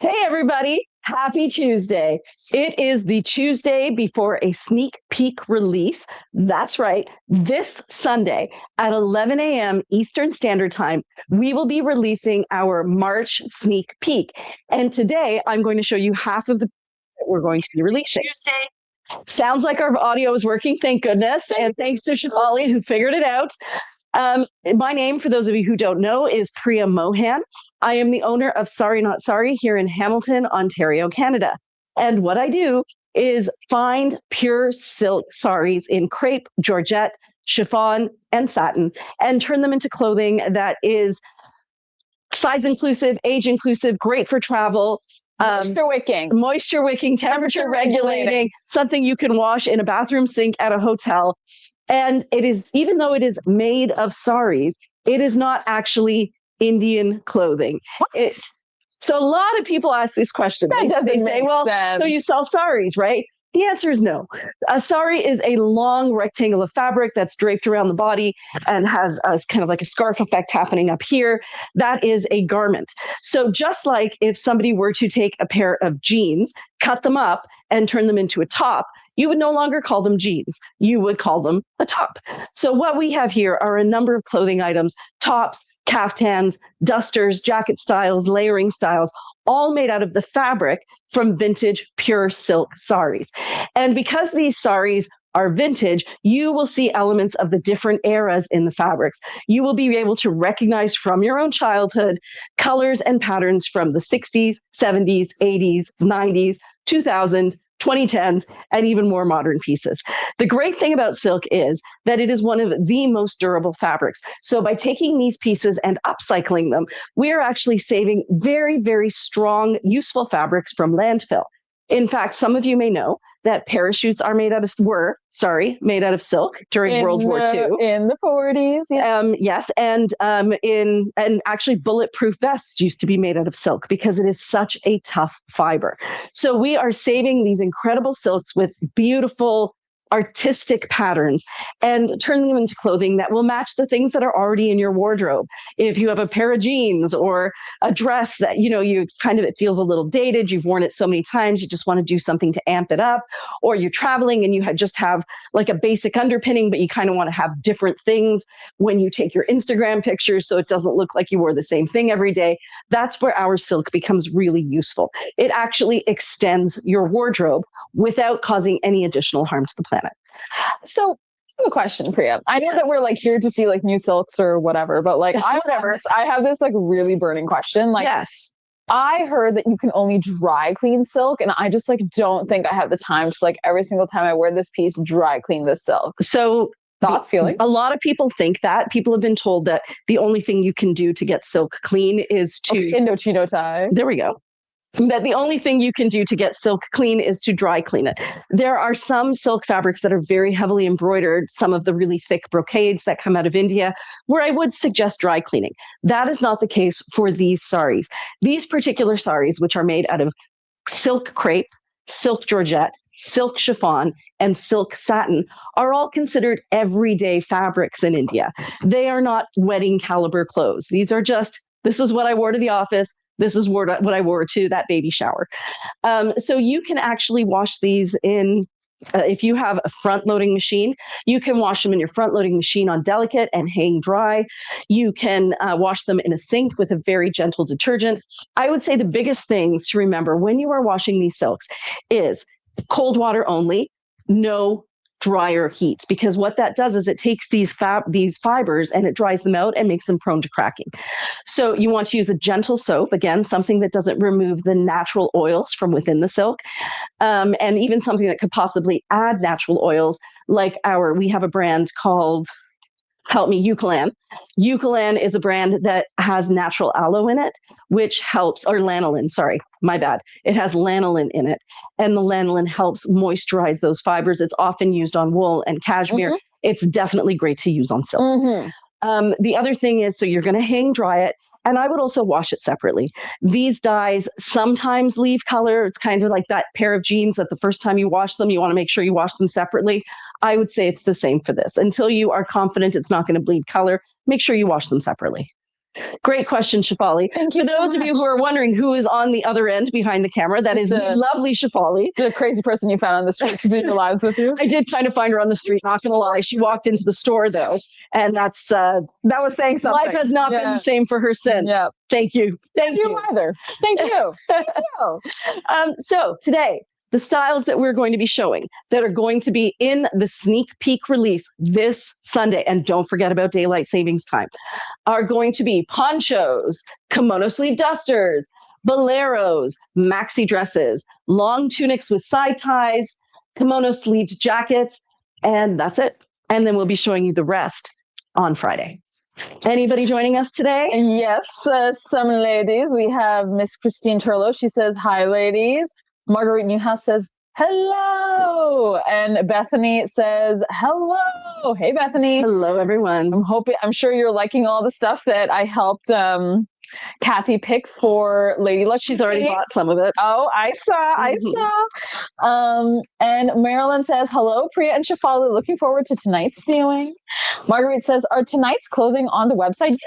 Hey, everybody. Happy Tuesday. It is the Tuesday before a sneak peek release. That's right. This Sunday at 11 a.m. Eastern Standard Time, we will be releasing our March sneak peek. And today I'm going to show you half of the that we're going to be releasing. Tuesday. Sounds like our audio is working. Thank goodness. And thanks to Shivali who figured it out. My name, for those of you who don't know, is Priya Mohan. I am the owner of Sorry Not Sorry here in Hamilton, Ontario, Canada. And what I do is find pure silk saris in crepe, georgette, chiffon, and satin, and turn them into clothing that is size inclusive, age inclusive, great for travel. Moisture wicking, temperature regulating, something you can wash in a bathroom sink at a hotel. And it is, even though it is made of saris, it is not actually Indian clothing. So a lot of people ask this question. They say, well, sense. So you sell saris, right? The answer is no. A sari is a long rectangle of fabric that's draped around the body and has a kind of like a scarf effect happening up here. That is a garment. So just like if somebody were to take a pair of jeans, cut them up and turn them into a top, you would no longer call them jeans. You would call them a top. So what we have here are a number of clothing items, tops, kaftans, dusters, jacket styles, layering styles, all made out of the fabric from vintage pure silk saris. And because these saris are vintage, you will see elements of the different eras in the fabrics. You will be able to recognize from your own childhood colors and patterns from the 60s, 70s, 80s, 90s, 2000s, 2010s, and even more modern pieces. The great thing about silk is that it is one of the most durable fabrics. So by taking these pieces and upcycling them, we are actually saving very, very strong, useful fabrics from landfill. In fact, some of you may know that parachutes are made out of silk during World War II. In the 40s, yes. And actually bulletproof vests used to be made out of silk because it is such a tough fiber. So we are saving these incredible silks with beautiful artistic patterns and turning them into clothing that will match the things that are already in your wardrobe. If you have a pair of jeans or a dress that, it feels a little dated, you've worn it so many times, you just want to do something to amp it up, or you're traveling and you just have like a basic underpinning, but you kind of want to have different things when you take your Instagram pictures so it doesn't look like you wore the same thing every day. That's where our silk becomes really useful. It actually extends your wardrobe without causing any additional harm to the planet. So I have a question, Priya. I know that we're here to see new silks or whatever, but I have this really burning question. Yes. I heard that you can only dry clean silk, and I just don't think I have the time to every single time I wear this piece, dry clean this silk. So thoughts, feelings? A lot of people think that. People have been told that the only thing you can do to get silk clean is to Indochino tie. There we go. That the only thing you can do to get silk clean is to dry clean it. There are some silk fabrics that are very heavily embroidered, some of the really thick brocades that come out of India, where I would suggest dry cleaning. That is not the case for these saris. These particular saris, which are made out of silk crepe, silk georgette, silk chiffon, and silk satin, are all considered everyday fabrics in India. They are not wedding caliber clothes. These are this is what I wore to the office. This is what I wore to that baby shower. So you can actually wash these in, if you have a front-loading machine, you can wash them in your front-loading machine on delicate and hang dry. You can wash them in a sink with a very gentle detergent. I would say the biggest things to remember when you are washing these silks is cold water only, no dryer heat, because what that does is it takes these fibers and it dries them out and makes them prone to cracking. So you want to use a gentle soap, again, something that doesn't remove the natural oils from within the silk, and even something that could possibly add natural oils, we have a brand called Eucalan. Eucalan is a brand that has natural aloe in it, which helps, or lanolin, sorry, my bad. It has lanolin in it, and the lanolin helps moisturize those fibers. It's often used on wool and cashmere. Mm-hmm. It's definitely great to use on silk. Mm-hmm. The other thing is, so you're going to hang dry it, and I would also wash it separately. These dyes sometimes leave color. It's kind of like that pair of jeans that the first time you wash them, you want to make sure you wash them separately. I would say it's the same for this. Until you are confident it's not going to bleed color, make sure you wash them separately. Great question, Shafali. Thank you For those of you who are wondering who is on the other end behind the camera, that is the lovely Shafali. The crazy person you found on the street to do the lives with you. I did kind of find her on the street, not going to lie. She walked into the store, though. And that was saying something. Life has not been the same for her since. Yeah. Thank you. Thank you. Either. Thank you. Thank you. So today, the styles that we're going to be showing that are going to be in the sneak peek release this Sunday, and don't forget about daylight savings time, are going to be ponchos, kimono-sleeved dusters, boleros, maxi dresses, long tunics with side ties, kimono-sleeved jackets, and that's it. And then we'll be showing you the rest on Friday. Anybody joining us today? Yes, some ladies. We have Miss Christine Turlo. She says, hi, ladies. Marguerite Newhouse says, hello. And Bethany says, hello. Hey, Bethany. Hello, everyone. I'm sure you're liking all the stuff that I helped Kathy pick for Lady Luck. She's already bought some of it. Oh, I saw. And Marilyn says, hello, Priya and Shafali. Looking forward to tonight's viewing. Marguerite says, are tonight's clothing on the website?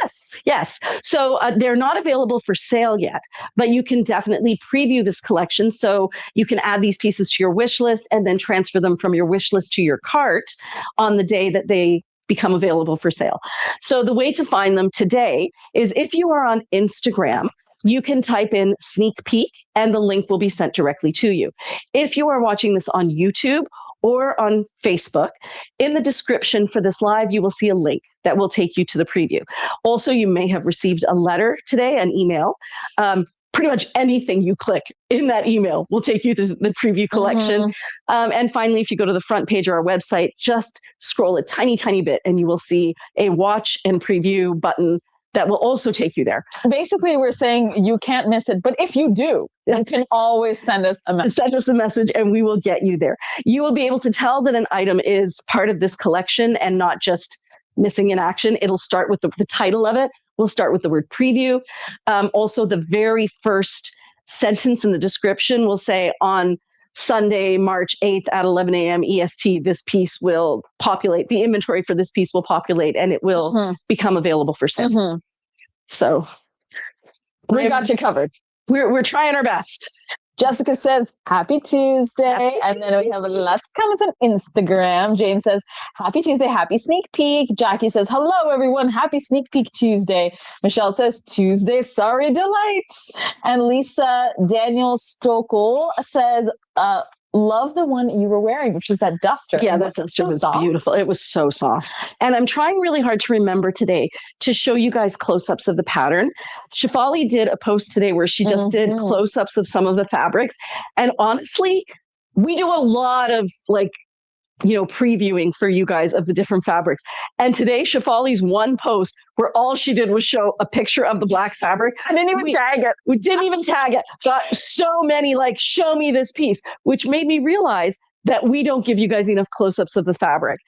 Yes. So they're not available for sale yet, but you can definitely preview this collection. So you can add these pieces to your wish list and then transfer them from your wish list to your cart on the day that they become available for sale. So the way to find them today is if you are on Instagram, you can type in sneak peek and the link will be sent directly to you. If you are watching this on YouTube or on Facebook, in the description for this live, you will see a link that will take you to the preview. Also, you may have received a letter today, an email. Pretty much anything you click in that email will take you to the preview collection. And finally, if you go to the front page of our website, just scroll a tiny, tiny bit and you will see a watch and preview button that will also take you there. Basically, we're saying you can't miss it. But if you do, you can always send us a message. Send us a message and we will get you there. You will be able to tell that an item is part of this collection and not just missing in action. It'll start with the title of it. We'll start with the word preview. Also, the very first sentence in the description will say on Sunday, March 8th at 11 a.m. EST, this piece will populate. The inventory for this piece will populate and it will become available for sale. So we got you covered. We're trying our best. Jessica says, happy Tuesday. And then we have lots of comments on Instagram. Jane says, happy Tuesday, happy sneak peek. Jackie says, hello, everyone. Happy sneak peek Tuesday. Michelle says, Tuesday, sorry, delight. And Lisa Daniel Stokel says, love the one you were wearing, which was that duster. Yeah, that duster was beautiful. It was so soft. And I'm trying really hard to remember today to show you guys close-ups of the pattern. Shafali did a post today where she just did close-ups of some of the fabrics. And honestly, we do a lot of previewing for you guys of the different fabrics. And today, Shafali's one post where all she did was show a picture of the black fabric. I didn't even tag it. We didn't even tag it. Got so many show me this piece, which made me realize that we don't give you guys enough close-ups of the fabric.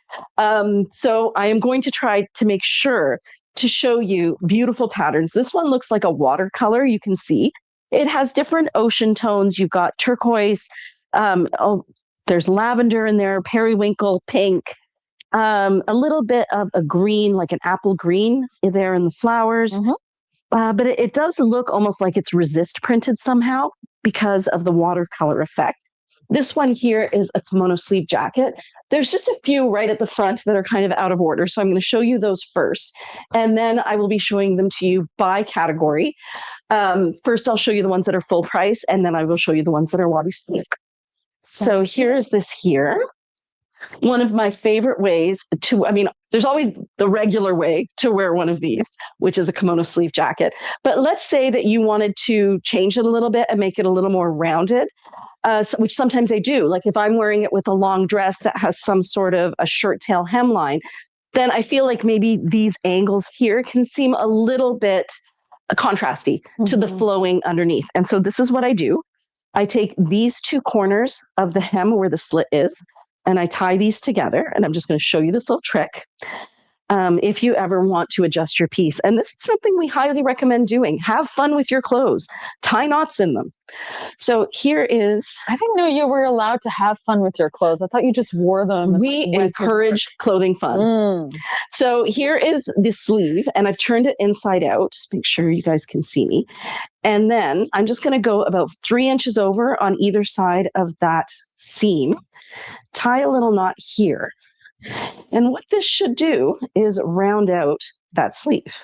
So I am going to try to make sure to show you beautiful patterns. This one looks like a watercolor. You can see it has different ocean tones. You've got turquoise, there's lavender in there, periwinkle, pink, a little bit of a green, like an apple green there in the flowers. But it does look almost like it's resist printed somehow because of the watercolor effect. This one here is a kimono sleeve jacket. There's just a few right at the front that are kind of out of order. So I'm going to show you those first. And then I will be showing them to you by category. First, I'll show you the ones that are full price, and then I will show you the ones that are wabi sleeve. So here's this here. One of my favorite ways there's always the regular way to wear one of these, which is a kimono sleeve jacket. But let's say that you wanted to change it a little bit and make it a little more rounded, which sometimes they do. Like if I'm wearing it with a long dress that has some sort of a shirt tail hemline, then I feel like maybe these angles here can seem a little bit contrasty to the flowing underneath. And so this is what I do. I take these two corners of the hem where the slit is, and I tie these together. And I'm just going to show you this little trick. if you ever want to adjust your piece. And this is something we highly recommend doing. Have fun with your clothes, tie knots in them. So here is. I didn't know you were allowed to have fun with your clothes. I thought you just wore them. We encourage clothing fun. So here is the sleeve, and I've turned it inside out. Just make sure you guys can see me. And then I'm just going to go about 3 inches over on either side of that seam, tie a little knot here. And what this should do is round out that sleeve.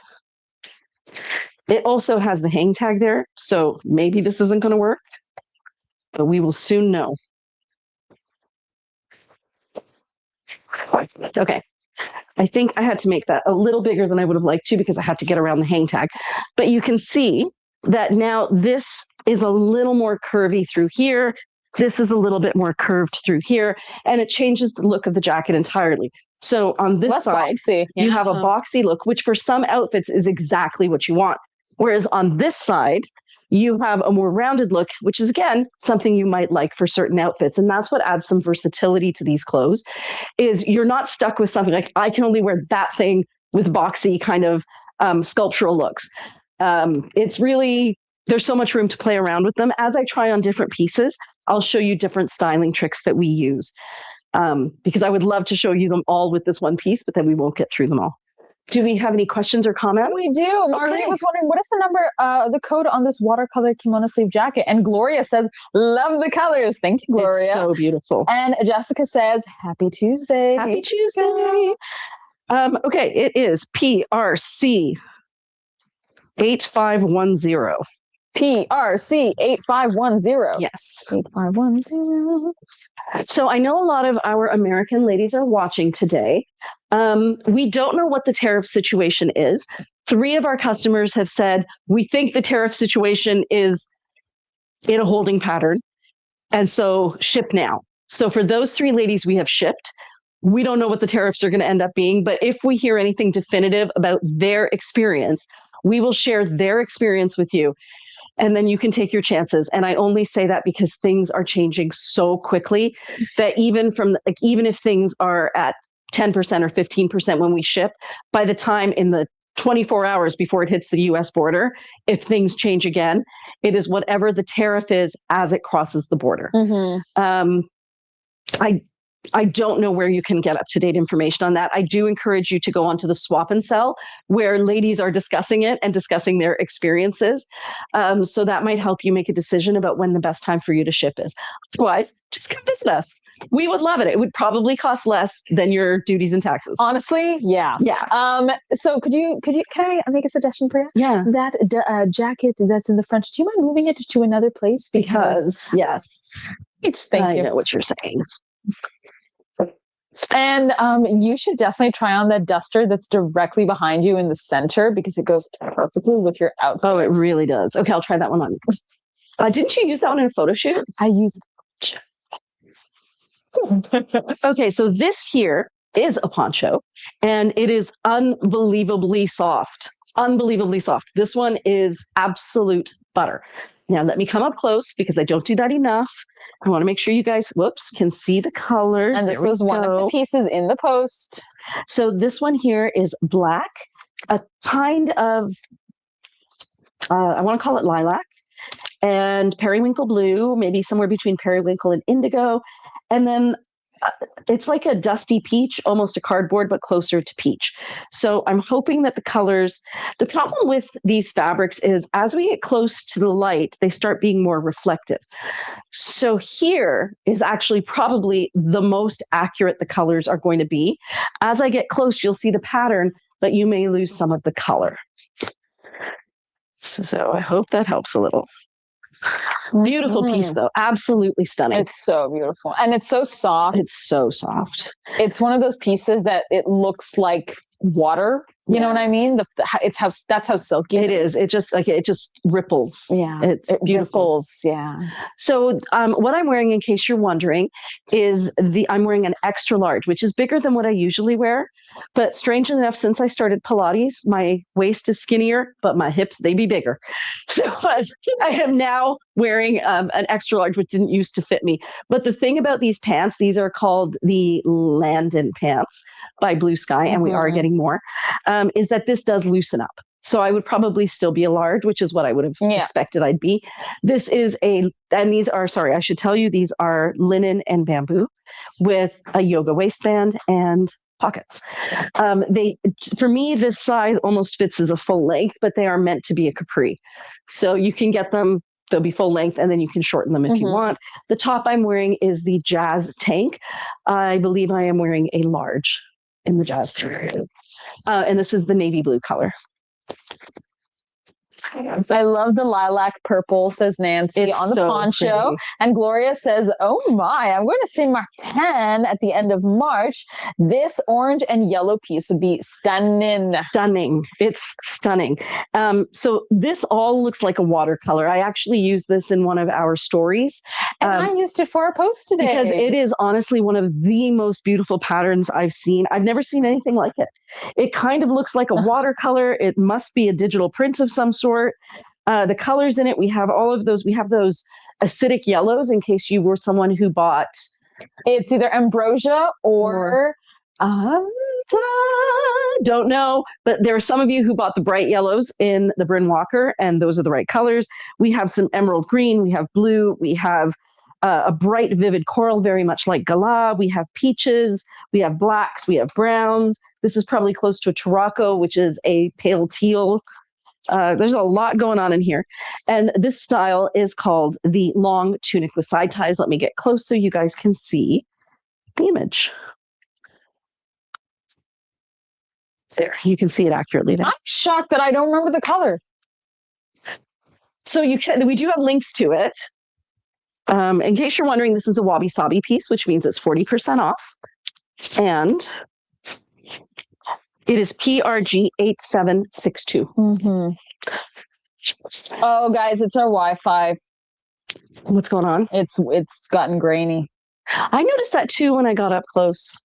It also has the hang tag there, so maybe this isn't going to work, but we will soon know. Okay. I think I had to make that a little bigger than I would have liked to because I had to get around the hang tag. But you can see that now this is a little more curvy through here. This is a little bit more curved through here, and it changes the look of the jacket entirely. So on this side, you have a boxy look, which for some outfits is exactly what you want. Whereas on this side, you have a more rounded look, which is, again, something you might like for certain outfits. And that's what adds some versatility to these clothes, is you're not stuck with something like, I can only wear that thing with boxy kind of sculptural looks. It's really, there's so much room to play around with them. As I try on different pieces, I'll show you different styling tricks that we use, because I would love to show you them all with this one piece, but then we won't get through them all. Do we have any questions or comments? We do. Marguerite was wondering, what is the number, the code on this watercolor kimono sleeve jacket? And Gloria says, love the colors. Thank you, Gloria. It's so beautiful. And Jessica says, happy Tuesday. Happy Tuesday. Okay, it is PRC 8510. PRC 8510. Yes. 8510. So I know a lot of our American ladies are watching today. We don't know what the tariff situation is. 3 of our customers have said, we think the tariff situation is in a holding pattern. And so ship now. So for those 3 ladies we have shipped, we don't know what the tariffs are going to end up being. But if we hear anything definitive about their experience, we will share their experience with you. And then you can take your chances. And I only say that because things are changing so quickly that even if things are at 10% or 15% when we ship, by the time in the 24 hours before it hits the US border, if things change again, it is whatever the tariff is as it crosses the border. I don't know where you can get up-to-date information on that. I do encourage you to go onto the Swap and Sell, where ladies are discussing it and discussing their experiences. So that might help you make a decision about when the best time for you to ship is. Otherwise, just come visit us. We would love it. It would probably cost less than your duties and taxes. Honestly, yeah. Yeah. So can I make a suggestion for you? Yeah. That jacket that's in the front, do you mind moving it to another place? Because yes. Thank you. I know what you're saying. And you should definitely try on that duster that's directly behind you in the center, because it goes perfectly with your outfit. Oh, it really does. Okay, I'll try that one on. Didn't you use that one in a photo shoot? I used Okay, so this here is a poncho, and it is unbelievably soft. Unbelievably soft. This one is absolute butter. Now, let me come up close because I don't do that enough. I want to make sure you guys, can see the colors. And this was one of the pieces in the post. So this one here is black, a kind of, I want to call it lilac, and periwinkle blue, maybe somewhere between periwinkle and indigo. And then it's like a dusty peach, almost a cardboard, but closer to peach. So I'm hoping that the colors, the problem with these fabrics is as we get close to the light, they start being more reflective. So here is actually probably the most accurate the colors are going to be. As I get close, you'll see the pattern, but you may lose some of the color. So I hope that helps a little. Beautiful piece, though. Absolutely stunning. It's so beautiful. And it's so soft. It's so soft. It's one of those pieces that it looks like water. You know what I mean? That's how silky it is. It just ripples. Yeah. It beautiful. Ripples. Yeah. So what I'm wearing, in case you're wondering, is I'm wearing an extra large, which is bigger than what I usually wear. But strangely enough, since I started Pilates, my waist is skinnier, but my hips, they be bigger. So I am now wearing an extra large, which didn't used to fit me. But the thing about these pants, these are called the Landon pants by Blue Sky, and we are getting more, is that this does loosen up. So I would probably still be a large, which is what I would have expected I'd be. This is and these are, sorry, I should tell you, these are linen and bamboo with a yoga waistband and pockets. For me, this size almost fits as a full length, but they are meant to be a capri. So you can get them, they'll be full length, and then you can shorten them if you want. The top I'm wearing is the Jazz Tank. I believe I am wearing a large in the Jazz Tank. And this is the navy blue color. I love the lilac purple, says Nancy, on the poncho. Pretty. And Gloria says, oh my, I'm going to see Mark 10 at the end of March. This orange and yellow piece would be stunning. Stunning. It's stunning. So this all looks like a watercolor. I actually used this in one of our stories. And I used it for a post today. Because it is honestly one of the most beautiful patterns I've seen. I've never seen anything like it. It kind of looks like a watercolor. It must be a digital print of some sort. The colors in it, we have all of those. We have those acidic yellows in case you were someone who bought. It's either ambrosia or don't know, but there are some of you who bought the bright yellows in the Bryn Walker, and those are the right colors. We have some emerald green, we have blue, we have a bright, vivid coral, very much like Gala. We have peaches, we have blacks, we have browns. This is probably close to a Tarocco, which is a pale teal. There's a lot going on in here. And this style is called the long tunic with side ties. Let me get close so you guys can see the image. There, you can see it accurately there. I'm shocked that I don't remember the color. So we do have links to it. In case you're wondering, this is a Wabi Sabi piece, which means it's 40% off. And it is PRG 8762. Oh, guys, it's our Wi-Fi. What's going on? It's gotten grainy. I noticed that too when I got up close.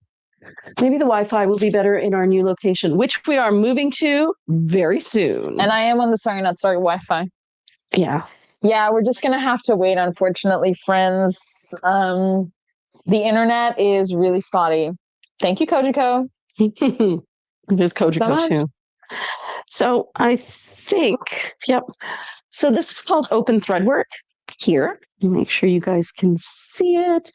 Maybe the Wi-Fi will be better in our new location, which we are moving to very soon. And I am on the Sorry Not Sorry Wi-Fi. Yeah. Yeah, we're just going to have to wait, unfortunately, friends. The internet is really spotty. Thank you, Kojiko. There's Kojiko too. So I think, yep. So this is called open thread work here. Make sure you guys can see it.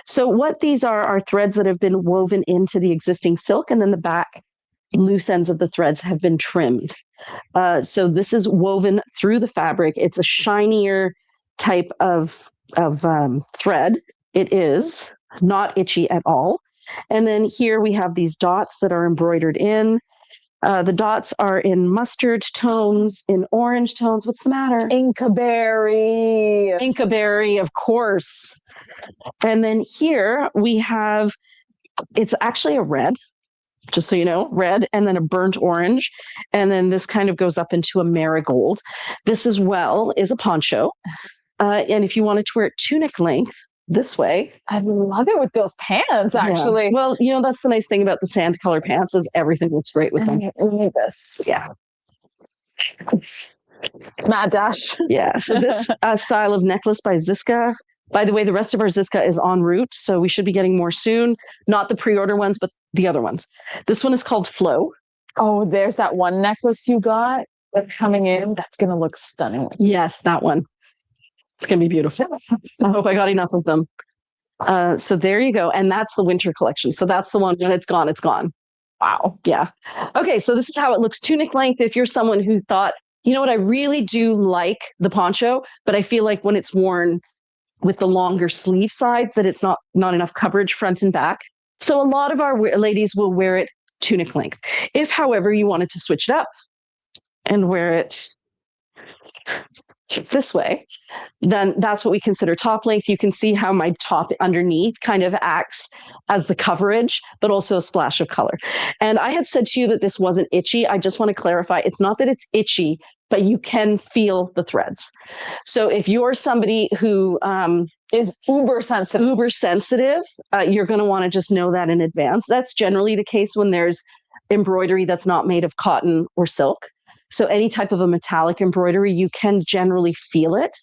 So what these are threads that have been woven into the existing silk, and then the back loose ends of the threads have been trimmed. So this is woven through the fabric. It's a shinier type of thread. It is not itchy at all. And then here we have these dots that are embroidered in. The dots are in mustard tones, in orange tones. What's the matter? Inkberry. Inkberry, of course. And then here we have, it's actually a red, just so you know, red, and then a burnt orange. And then this kind of goes up into a marigold. This as well is a poncho. And if you wanted to wear it tunic length, this way. I love it with those pants, actually. Yeah. Well, you know, that's the nice thing about the sand color pants is everything looks great with them. Look this. Yeah. Mad Dash. Yeah. So this style of necklace by Ziska. By the way, the rest of our Ziska is en route, so we should be getting more soon. Not the pre-order ones, but the other ones. This one is called Flow. Oh, there's that one necklace you got that's coming in. That's going to look stunning. Yes, that one. It's going to be beautiful. I hope I got enough of them. So there you go. And that's the winter collection. So that's the one when it's gone, it's gone. Wow. Yeah. Okay. So this is how it looks tunic length. If you're someone who thought, you know what, I really do like the poncho, but I feel like when it's worn with the longer sleeve sides that it's not enough coverage front and back. So a lot of our ladies will wear it tunic length. If, however, you wanted to switch it up and wear it this way, then that's what we consider top length. You can see how my top underneath kind of acts as the coverage, but also a splash of color. And I had said to you that this wasn't itchy. I just want to clarify. It's not that it's itchy, but you can feel the threads. So if you're somebody who is uber sensitive, you're going to want to just know that in advance. That's generally the case when there's embroidery that's not made of cotton or silk. So any type of a metallic embroidery, you can generally feel it.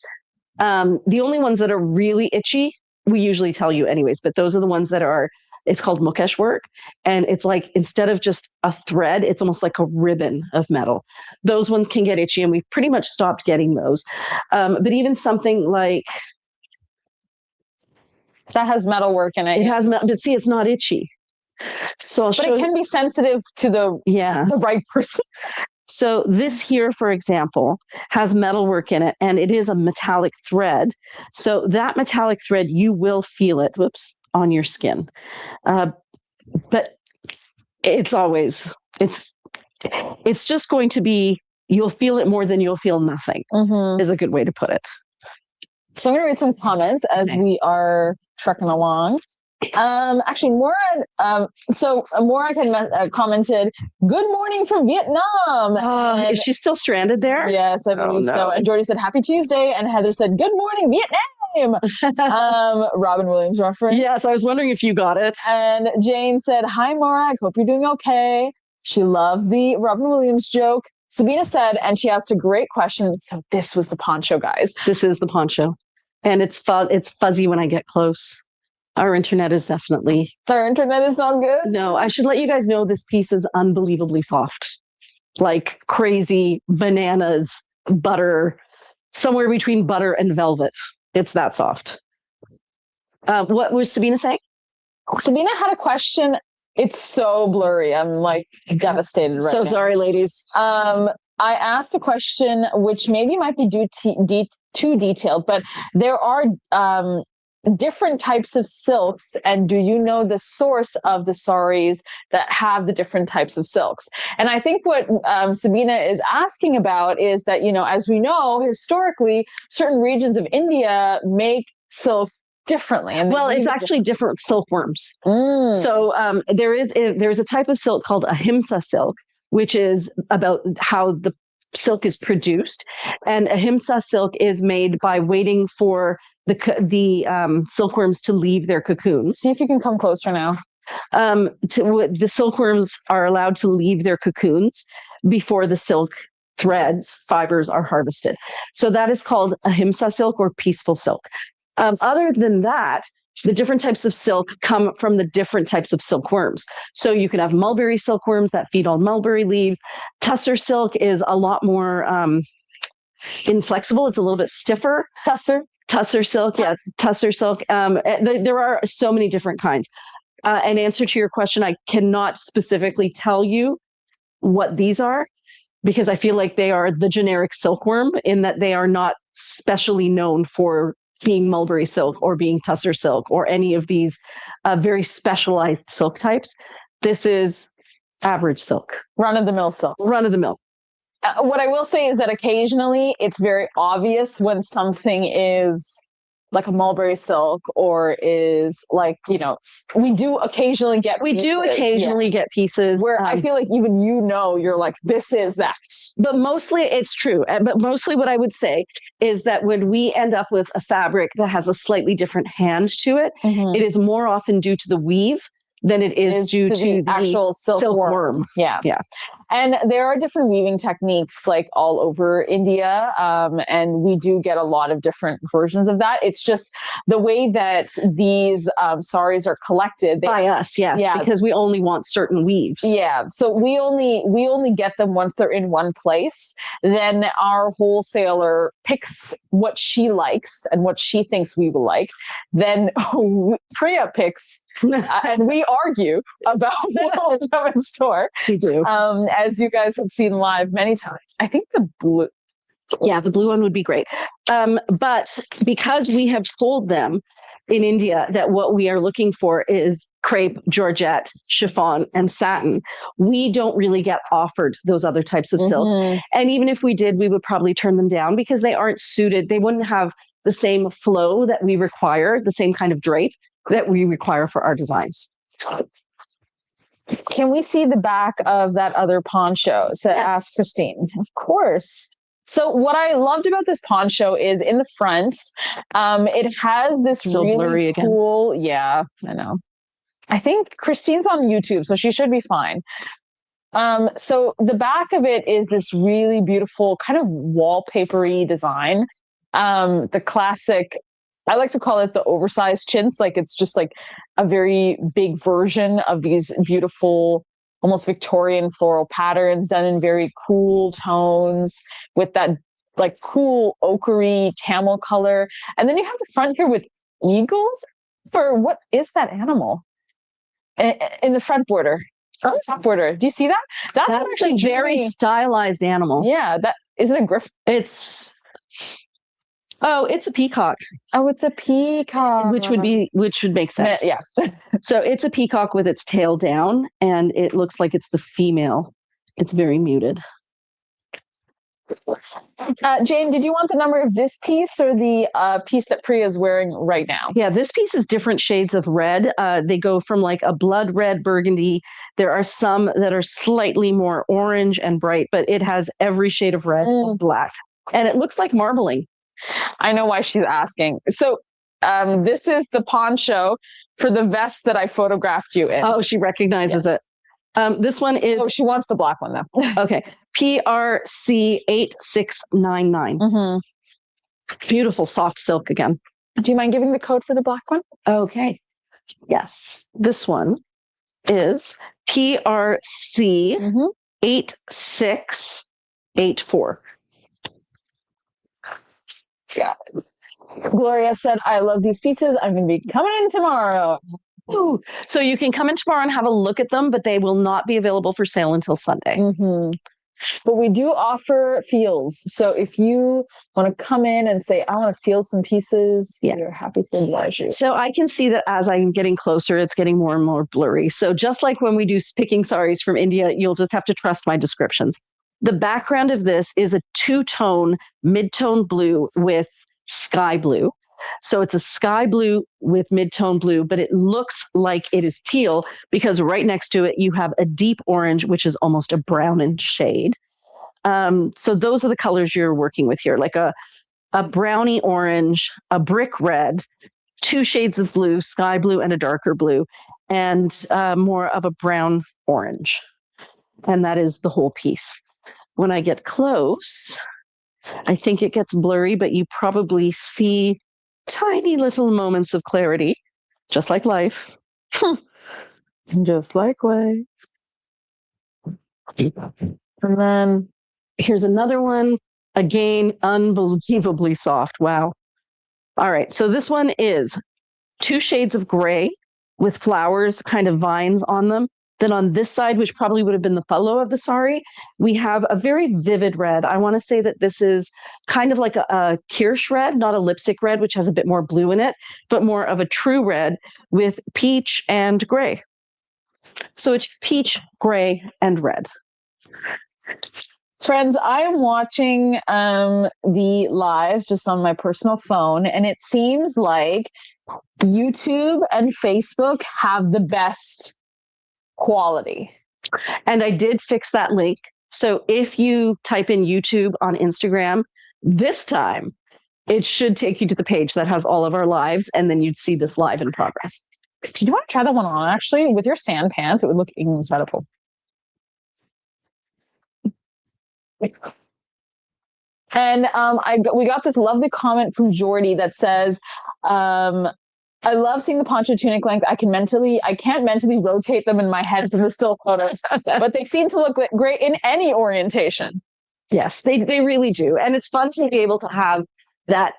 The only ones that are really itchy, we usually tell you anyways, but those are the ones that are, it's called mukesh work. And it's like, instead of just a thread, it's almost like a ribbon of metal. Those ones can get itchy, and we've pretty much stopped getting those. But even something like, that has metal work in it. it has, but see, it's not itchy. So I'll show it can be sensitive to the right person. So this here, for example, has metal work in it, and it is a metallic thread. So that metallic thread, you will feel it, on your skin. But it's always, it's just going to be, you'll feel it more than you'll feel nothing, is a good way to put it. So I'm going to read some comments as we are trekking along. Actually, Morag, Morag had commented, "Good morning from Vietnam." Is she still stranded there? Yes, I believe so. And Jordy said, "Happy Tuesday." And Heather said, "Good morning, Vietnam." Robin Williams reference. Yes, I was wondering if you got it. And Jane said, "Hi, Morag. Hope you're doing okay." She loved the Robin Williams joke. Sabina said, and she asked a great question. So this was the poncho, guys. This is the poncho. And it's fuzzy when I get close. Our internet is definitely... Our internet is not good? No, I should let you guys know this piece is unbelievably soft. Like crazy bananas, butter, somewhere between butter and velvet. It's that soft. What was Sabina saying? Sabina had a question. It's so blurry. I'm like devastated right now. So sorry, ladies. I asked a question which maybe might be too detailed, but there are different types of silks, and do you know the source of the saris that have the different types of silks? And I think what Sabina is asking about is that, as we know, historically, certain regions of India make silk differently. And it's actually different silkworms. So there's a type of silk called ahimsa silk, which is about how the silk is produced. And ahimsa silk is made by waiting for the silkworms to leave their cocoons. See if you can come closer now. The silkworms are allowed to leave their cocoons before the silk fibers are harvested. So that is called ahimsa silk or peaceful silk. Other than that, the different types of silk come from the different types of silkworms. So you can have mulberry silkworms that feed on mulberry leaves. Tussar silk is a lot more inflexible. It's a little bit stiffer. Tussar silk, yes, tussar silk. There are so many different kinds. In answer to your question, I cannot specifically tell you what these are, because I feel like they are the generic silkworm in that they are not specially known for being mulberry silk or being tussar silk or any of these very specialized silk types. This is average silk. Run-of-the-mill silk. Run-of-the-mill. What I will say is that occasionally it's very obvious when something is like a mulberry silk or is like, we do occasionally get get pieces where I feel like even you're like, this is that. But mostly it's true. But mostly what I would say is that when we end up with a fabric that has a slightly different hand to it, it is more often due to the weave than it is due to the actual silkworm. Yeah. And there are different weaving techniques like all over India. And we do get a lot of different versions of that. It's just the way that these saris are collected by us. Yes. Yeah. Because we only want certain weaves. Yeah. So we only get them once they're in one place. Then our wholesaler picks what she likes and what she thinks we will like. Then Priya picks and we argue about what will come in store. We do. As you guys have seen live many times. I think the blue. Yeah, the blue one would be great. But because we have told them in India that what we are looking for is crepe, georgette, chiffon, and satin, we don't really get offered those other types of silks. And even if we did, we would probably turn them down because they aren't suited. They wouldn't have the same flow that we require, the same kind of drape that we require for our designs. Can we see the back of that other poncho? So asked Christine. Of course. So what I loved about this poncho is in the front, it has this really cool. Yeah, I know. I think Christine's on YouTube, so she should be fine. So the back of it is this really beautiful kind of wallpapery design. The classic, I like to call it the oversized chintz. Like it's just like a very big version of these beautiful, almost Victorian floral patterns done in very cool tones with that like cool ochre camel color. And then you have the front here with eagles for what is that animal in the front border? Oh, top border. Do you see that? That's a very stylized animal. Yeah. That is it a griffin? It's a peacock. Oh, it's a peacock. Which would make sense. Yeah. So it's a peacock with its tail down, and it looks like it's the female. It's very muted. Jane, did you want the number of this piece or the piece that Priya is wearing right now? Yeah, this piece is different shades of red. They go from like a blood red burgundy. There are some that are slightly more orange and bright, but it has every shade of red and black. And it looks like marbling. I know why she's asking. So this is the poncho for the vest that I photographed you in. Oh, she recognizes it. This one is... Oh, she wants the black one, though. Okay. PRC 8699. Mm-hmm. Beautiful soft silk again. Do you mind giving the code for the black one? Okay. Yes. This one is PRC 8684. Yeah. Gloria said, I love these pieces. I'm going to be coming in tomorrow. Ooh. So you can come in tomorrow and have a look at them, but they will not be available for sale until Sunday. Mm-hmm. But we do offer feels. So if you want to come in and say, I want to feel some pieces, we're happy to oblige you. So I can see that as I'm getting closer, it's getting more and more blurry. So just like when we do picking saris from India, you'll just have to trust my descriptions. The background of this is a two-tone, mid-tone blue with sky blue. So it's a sky blue with mid-tone blue, but it looks like it is teal because right next to it, you have a deep orange, which is almost a brownish shade. So those are the colors you're working with here, like a brownie orange, a brick red, two shades of blue, sky blue and a darker blue, and more of a brown orange. And that is the whole piece. When I get close, I think it gets blurry, but you probably see tiny little moments of clarity, just like life. Just like life. And then here's another one. Again, unbelievably soft. Wow. All right. So this one is two shades of gray with flowers, kind of vines on them. Then on this side, which probably would have been the fellow of the sari, we have a very vivid red. I want to say that this is kind of like a kirsch red, not a lipstick red, which has a bit more blue in it, but more of a true red with peach and gray. So it's peach, gray, and red. Friends, I am watching the lives just on my personal phone, and it seems like YouTube and Facebook have the best quality. And I did fix that link. So if you type in YouTube on Instagram, this time it should take you to the page that has all of our lives, and then you'd see this live in progress. Do you want to try that one on, actually? With your sand pants, it would look incredible. And we got this lovely comment from Jordy that says, I love seeing the poncho tunic length. I can't mentally rotate them in my head from the still photos, but they seem to look great in any orientation. Yes, they really do. And it's fun to be able to have that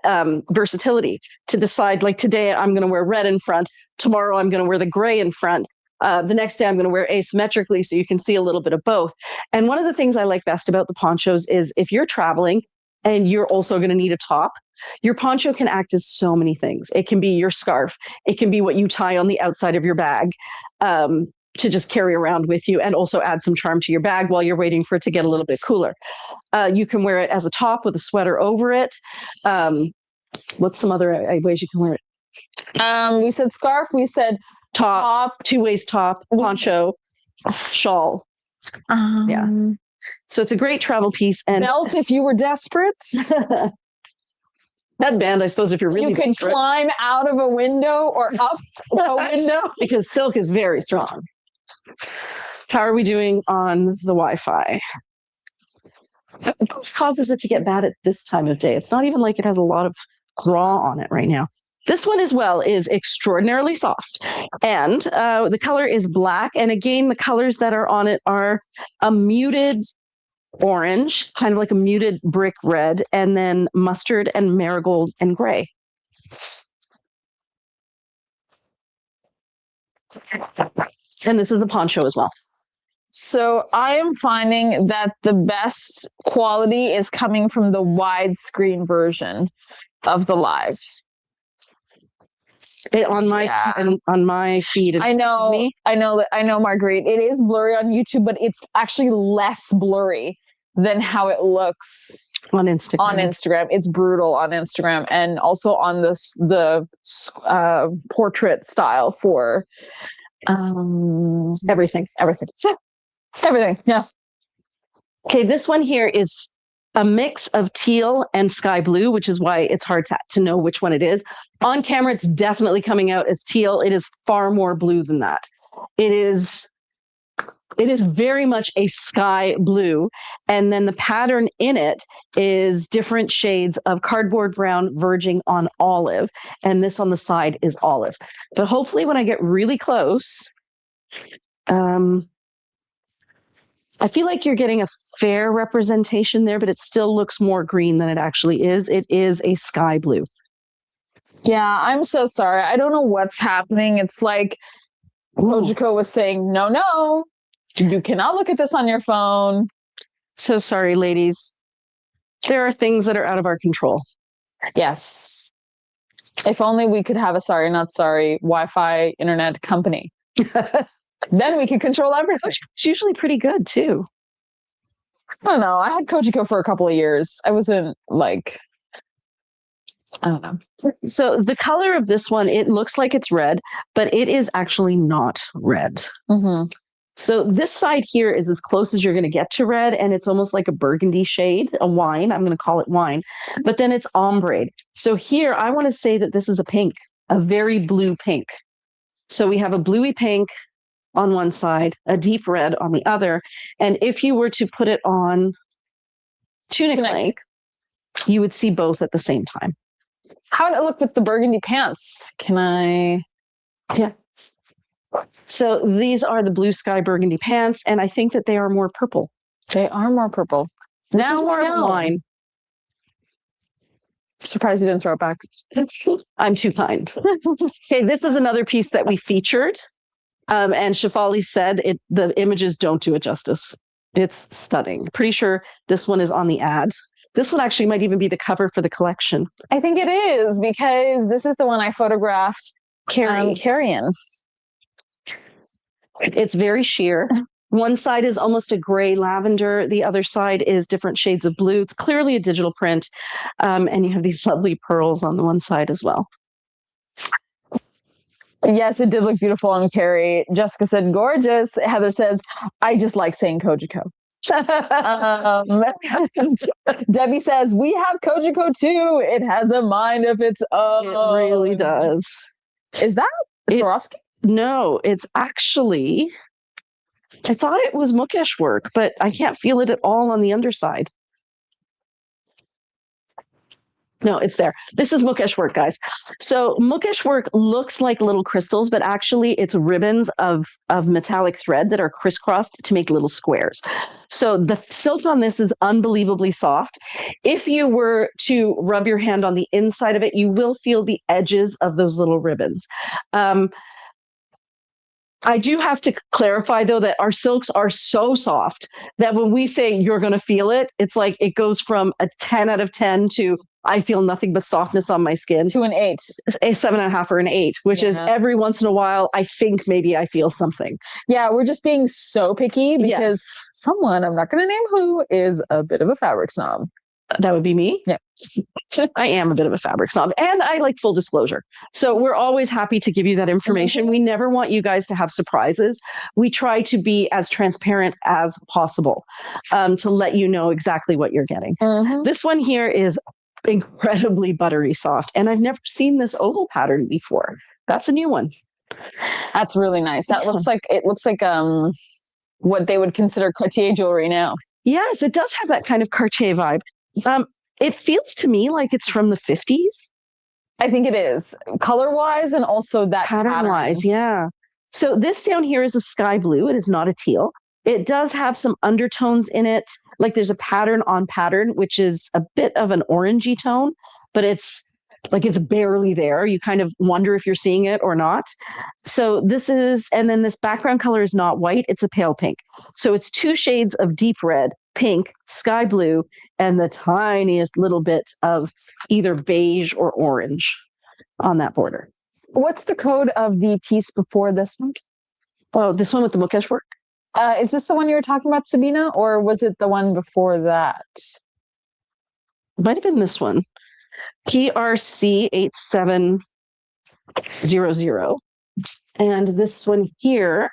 versatility to decide, like today I'm going to wear red in front. Tomorrow I'm going to wear the gray in front. The next day I'm going to wear asymmetrically so you can see a little bit of both. And one of the things I like best about the ponchos is if you're traveling and you're also going to need a top, your poncho can act as so many things. It can be your scarf. It can be what you tie on the outside of your bag to just carry around with you and also add some charm to your bag while you're waiting for it to get a little bit cooler. You can wear it as a top with a sweater over it. What's some other ways you can wear it? We said scarf. We said top, two-ways top, poncho, shawl. Yeah. So it's a great travel piece. And belt if you were desperate. Headband, I suppose, if you're really desperate. You could climb out of a window or up a window. Because silk is very strong. How are we doing on the Wi-Fi? This causes it to get bad at this time of day. It's not even like it has a lot of draw on it right now. This one as well is extraordinarily soft. And the color is black. And again, the colors that are on it are a muted orange, kind of like a muted brick red, and then mustard and marigold and gray. And this is a poncho as well. So I am finding that the best quality is coming from the widescreen version of the live. On my feed, I know, Marguerite. It is blurry on YouTube, but it's actually less blurry than how it looks on Instagram. It's brutal on Instagram, and also on the portrait style for everything. Yeah. Okay, this one here is a mix of teal and sky blue, which is why it's hard to know which one it is. On camera, it's definitely coming out as teal. It is far more blue than that. It is very much a sky blue. And then the pattern in it is different shades of cardboard brown verging on olive. And this on the side is olive. But hopefully when I get really close, I feel like you're getting a fair representation there, but it still looks more green than it actually is. It is a sky blue. Yeah, I'm so sorry. I don't know what's happening. It's like Kojiko was saying, no, you cannot look at this on your phone. So sorry, ladies. There are things that are out of our control. Yes. If only we could have a sorry, not sorry Wi-Fi internet company. Then we can control everything. It's usually pretty good too. I don't know. I had Kojiko for a couple of years. I wasn't like, I don't know. So the color of this one, it looks like it's red, but it is actually not red. Mm-hmm. So this side here is as close as you're going to get to red, and it's almost like a burgundy shade, a wine. I'm going to call it wine, but then it's ombre. So here, I want to say that this is a pink, a very blue pink. So we have a bluey pink on one side, a deep red on the other. And if you were to put it on tunic length, you would see both at the same time. How would it look with the burgundy pants? Yeah. So these are the blue sky burgundy pants, and I think that they are more purple. They are more purple. Now more wine. Surprised you didn't throw it back. I'm too kind. Okay, this is another piece that we featured. And Shefali said the images don't do it justice. It's stunning. Pretty sure this one is on the ad. This one actually might even be the cover for the collection. I think it is, because this is the one I photographed carrying. It's very sheer. One side is almost a gray lavender. The other side is different shades of blue. It's clearly a digital print. And you have these lovely pearls on the one side as well. Yes, it did look beautiful on Carrie. Jessica said, gorgeous. Heather says, I just like saying Kojiko. Debbie says, we have Kojiko too. It has a mind of its own. It really does. Is that Swarovski? No, it's actually, I thought it was Mukesh work, but I can't feel it at all on the underside. No, it's there. This is Mukesh work, guys. So Mukesh work looks like little crystals, but actually it's ribbons of metallic thread that are crisscrossed to make little squares. So the silk on this is unbelievably soft. If you were to rub your hand on the inside of it, you will feel the edges of those little ribbons. I do have to clarify, though, that our silks are so soft that when we say you're going to feel it, it's like it goes from a 10 out of 10 to I feel nothing but softness on my skin to an 8, a 7.5 or an 8, which is every once in a while, I think maybe I feel something. Yeah, we're just being so picky because someone, I'm not going to name who, is a bit of a fabric snob. That would be me. Yeah. I am a bit of a fabric snob, and I like full disclosure. So we're always happy to give you that information. We never want you guys to have surprises. We try to be as transparent as possible to let you know exactly what you're getting. This one here is incredibly buttery soft, and I've never seen this oval pattern before. That's a new one. That's really nice. That looks like what they would consider Cartier jewelry now. Yes, it does have that kind of Cartier vibe. It feels to me like it's from the 50s. I think it is color-wise and also that Pattern-wise, yeah. So this down here is a sky blue. It is not a teal. It does have some undertones in it. Like there's a pattern on pattern, which is a bit of an orangey tone, but it's barely there. You kind of wonder if you're seeing it or not. So this is, and then this background color is not white, it's a pale pink. So it's 2 shades of deep red, pink, sky blue, and the tiniest little bit of either beige or orange on that border. What's the code of the piece before this one? Oh, this one with the mukesh work? Is this the one you were talking about, Sabina, or was it the one before that? It might have been this one. PRC 8700. And this one here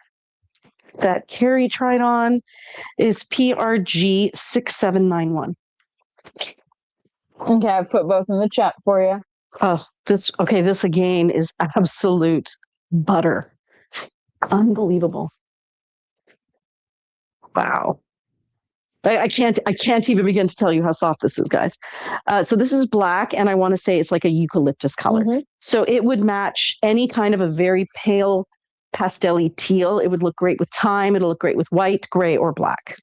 that Carrie tried on is PRG 6791. Okay, I've put both in the chat for you. Oh, this again is absolute butter. Unbelievable. Wow. I can't even begin to tell you how soft this is, guys. So this is black, and I want to say it's like a eucalyptus color. Mm-hmm. So it would match any kind of a very pale pastel-y teal. It would look great with thyme. It'll look great with white, gray, or black.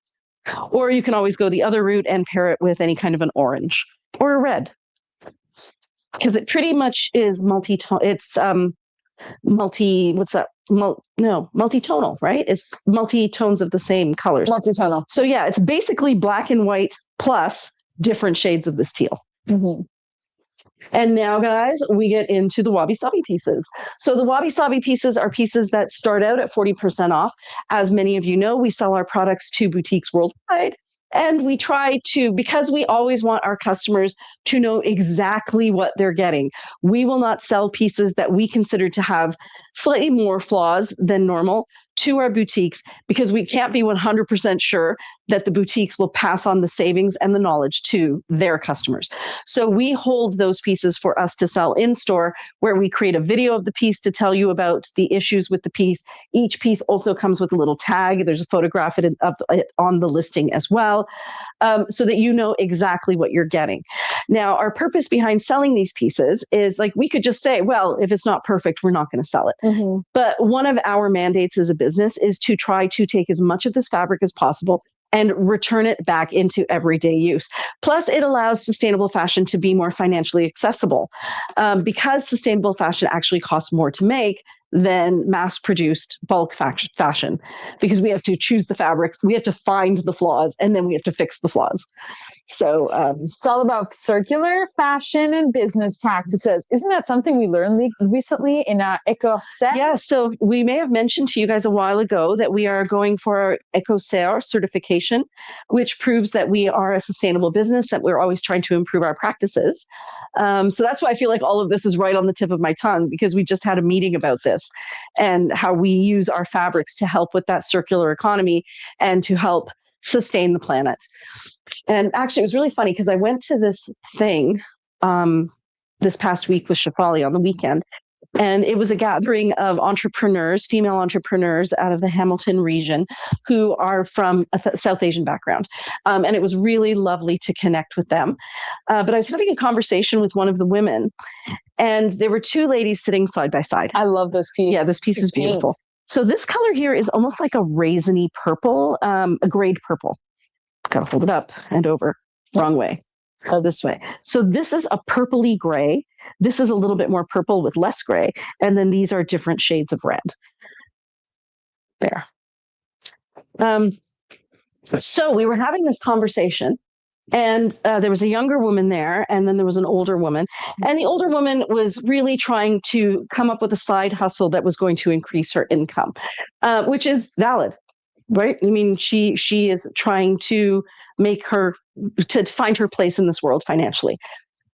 Or you can always go the other route and pair it with any kind of an orange or a red. Because it pretty much is multi-tone. It's multi-tonal, right? It's multi-tones of the same colors. Multi-tonal. So yeah, it's basically black and white plus different shades of this teal. Mm-hmm. And now, guys, we get into the wabi-sabi pieces. So the wabi-sabi pieces are pieces that start out at 40% off. As many of you know, we sell our products to boutiques worldwide. And we try to, because we always want our customers to know exactly what they're getting, we will not sell pieces that we consider to have slightly more flaws than normal to our boutiques, because we can't be 100% sure that the boutiques will pass on the savings and the knowledge to their customers. So we hold those pieces for us to sell in store, where we create a video of the piece to tell you about the issues with the piece. Each piece also comes with a little tag. There's a photograph of it on the listing as well, so that you know exactly what you're getting. Now, our purpose behind selling these pieces is, like, we could just say, well, if it's not perfect, we're not going to sell it. Mm-hmm. But one of our mandates as a business is to try to take as much of this fabric as possible and return it back into everyday use. Plus, it allows sustainable fashion to be more financially accessible, because sustainable fashion actually costs more to make than mass-produced bulk fashion, because we have to choose the fabrics, we have to find the flaws, and then we have to fix the flaws. So it's all about circular fashion and business practices. Isn't that something we learned recently in our EcoCert? Yeah, so we may have mentioned to you guys a while ago that we are going for our EcoCert certification, which proves that we are a sustainable business, that we're always trying to improve our practices. So that's why I feel like all of this is right on the tip of my tongue, because we just had a meeting about this and how we use our fabrics to help with that circular economy and to help sustain the planet. And actually, it was really funny because I went to this thing this past week with Shafali on the weekend, and it was a gathering of entrepreneurs, female entrepreneurs out of the Hamilton region, who are from a South Asian background. And it was really lovely to connect with them. But I was having a conversation with one of the women, and there were 2 ladies sitting side by side. I love this piece. Yeah, this piece is beautiful. So this color here is almost like a raisiny purple, a grade purple. Gotta hold it up and over. Wrong way. Oh, this way. So this is a purpley gray. This is a little bit more purple with less gray. And then these are different shades of red. There. So we were having this conversation, and there was a younger woman there, and then there was an older woman. And the older woman was really trying to come up with a side hustle that was going to increase her income, which is valid. Right? I mean, she is trying to find her place in this world financially.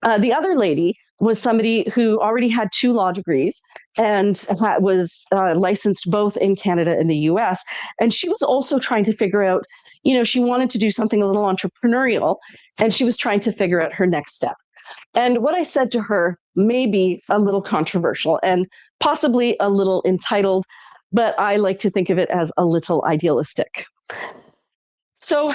The other lady was somebody who already had 2 law degrees and was licensed both in Canada and the US. And she was also trying to figure out, she wanted to do something a little entrepreneurial, and she was trying to figure out her next step. And what I said to her may be a little controversial and possibly a little entitled, but I like to think of it as a little idealistic. So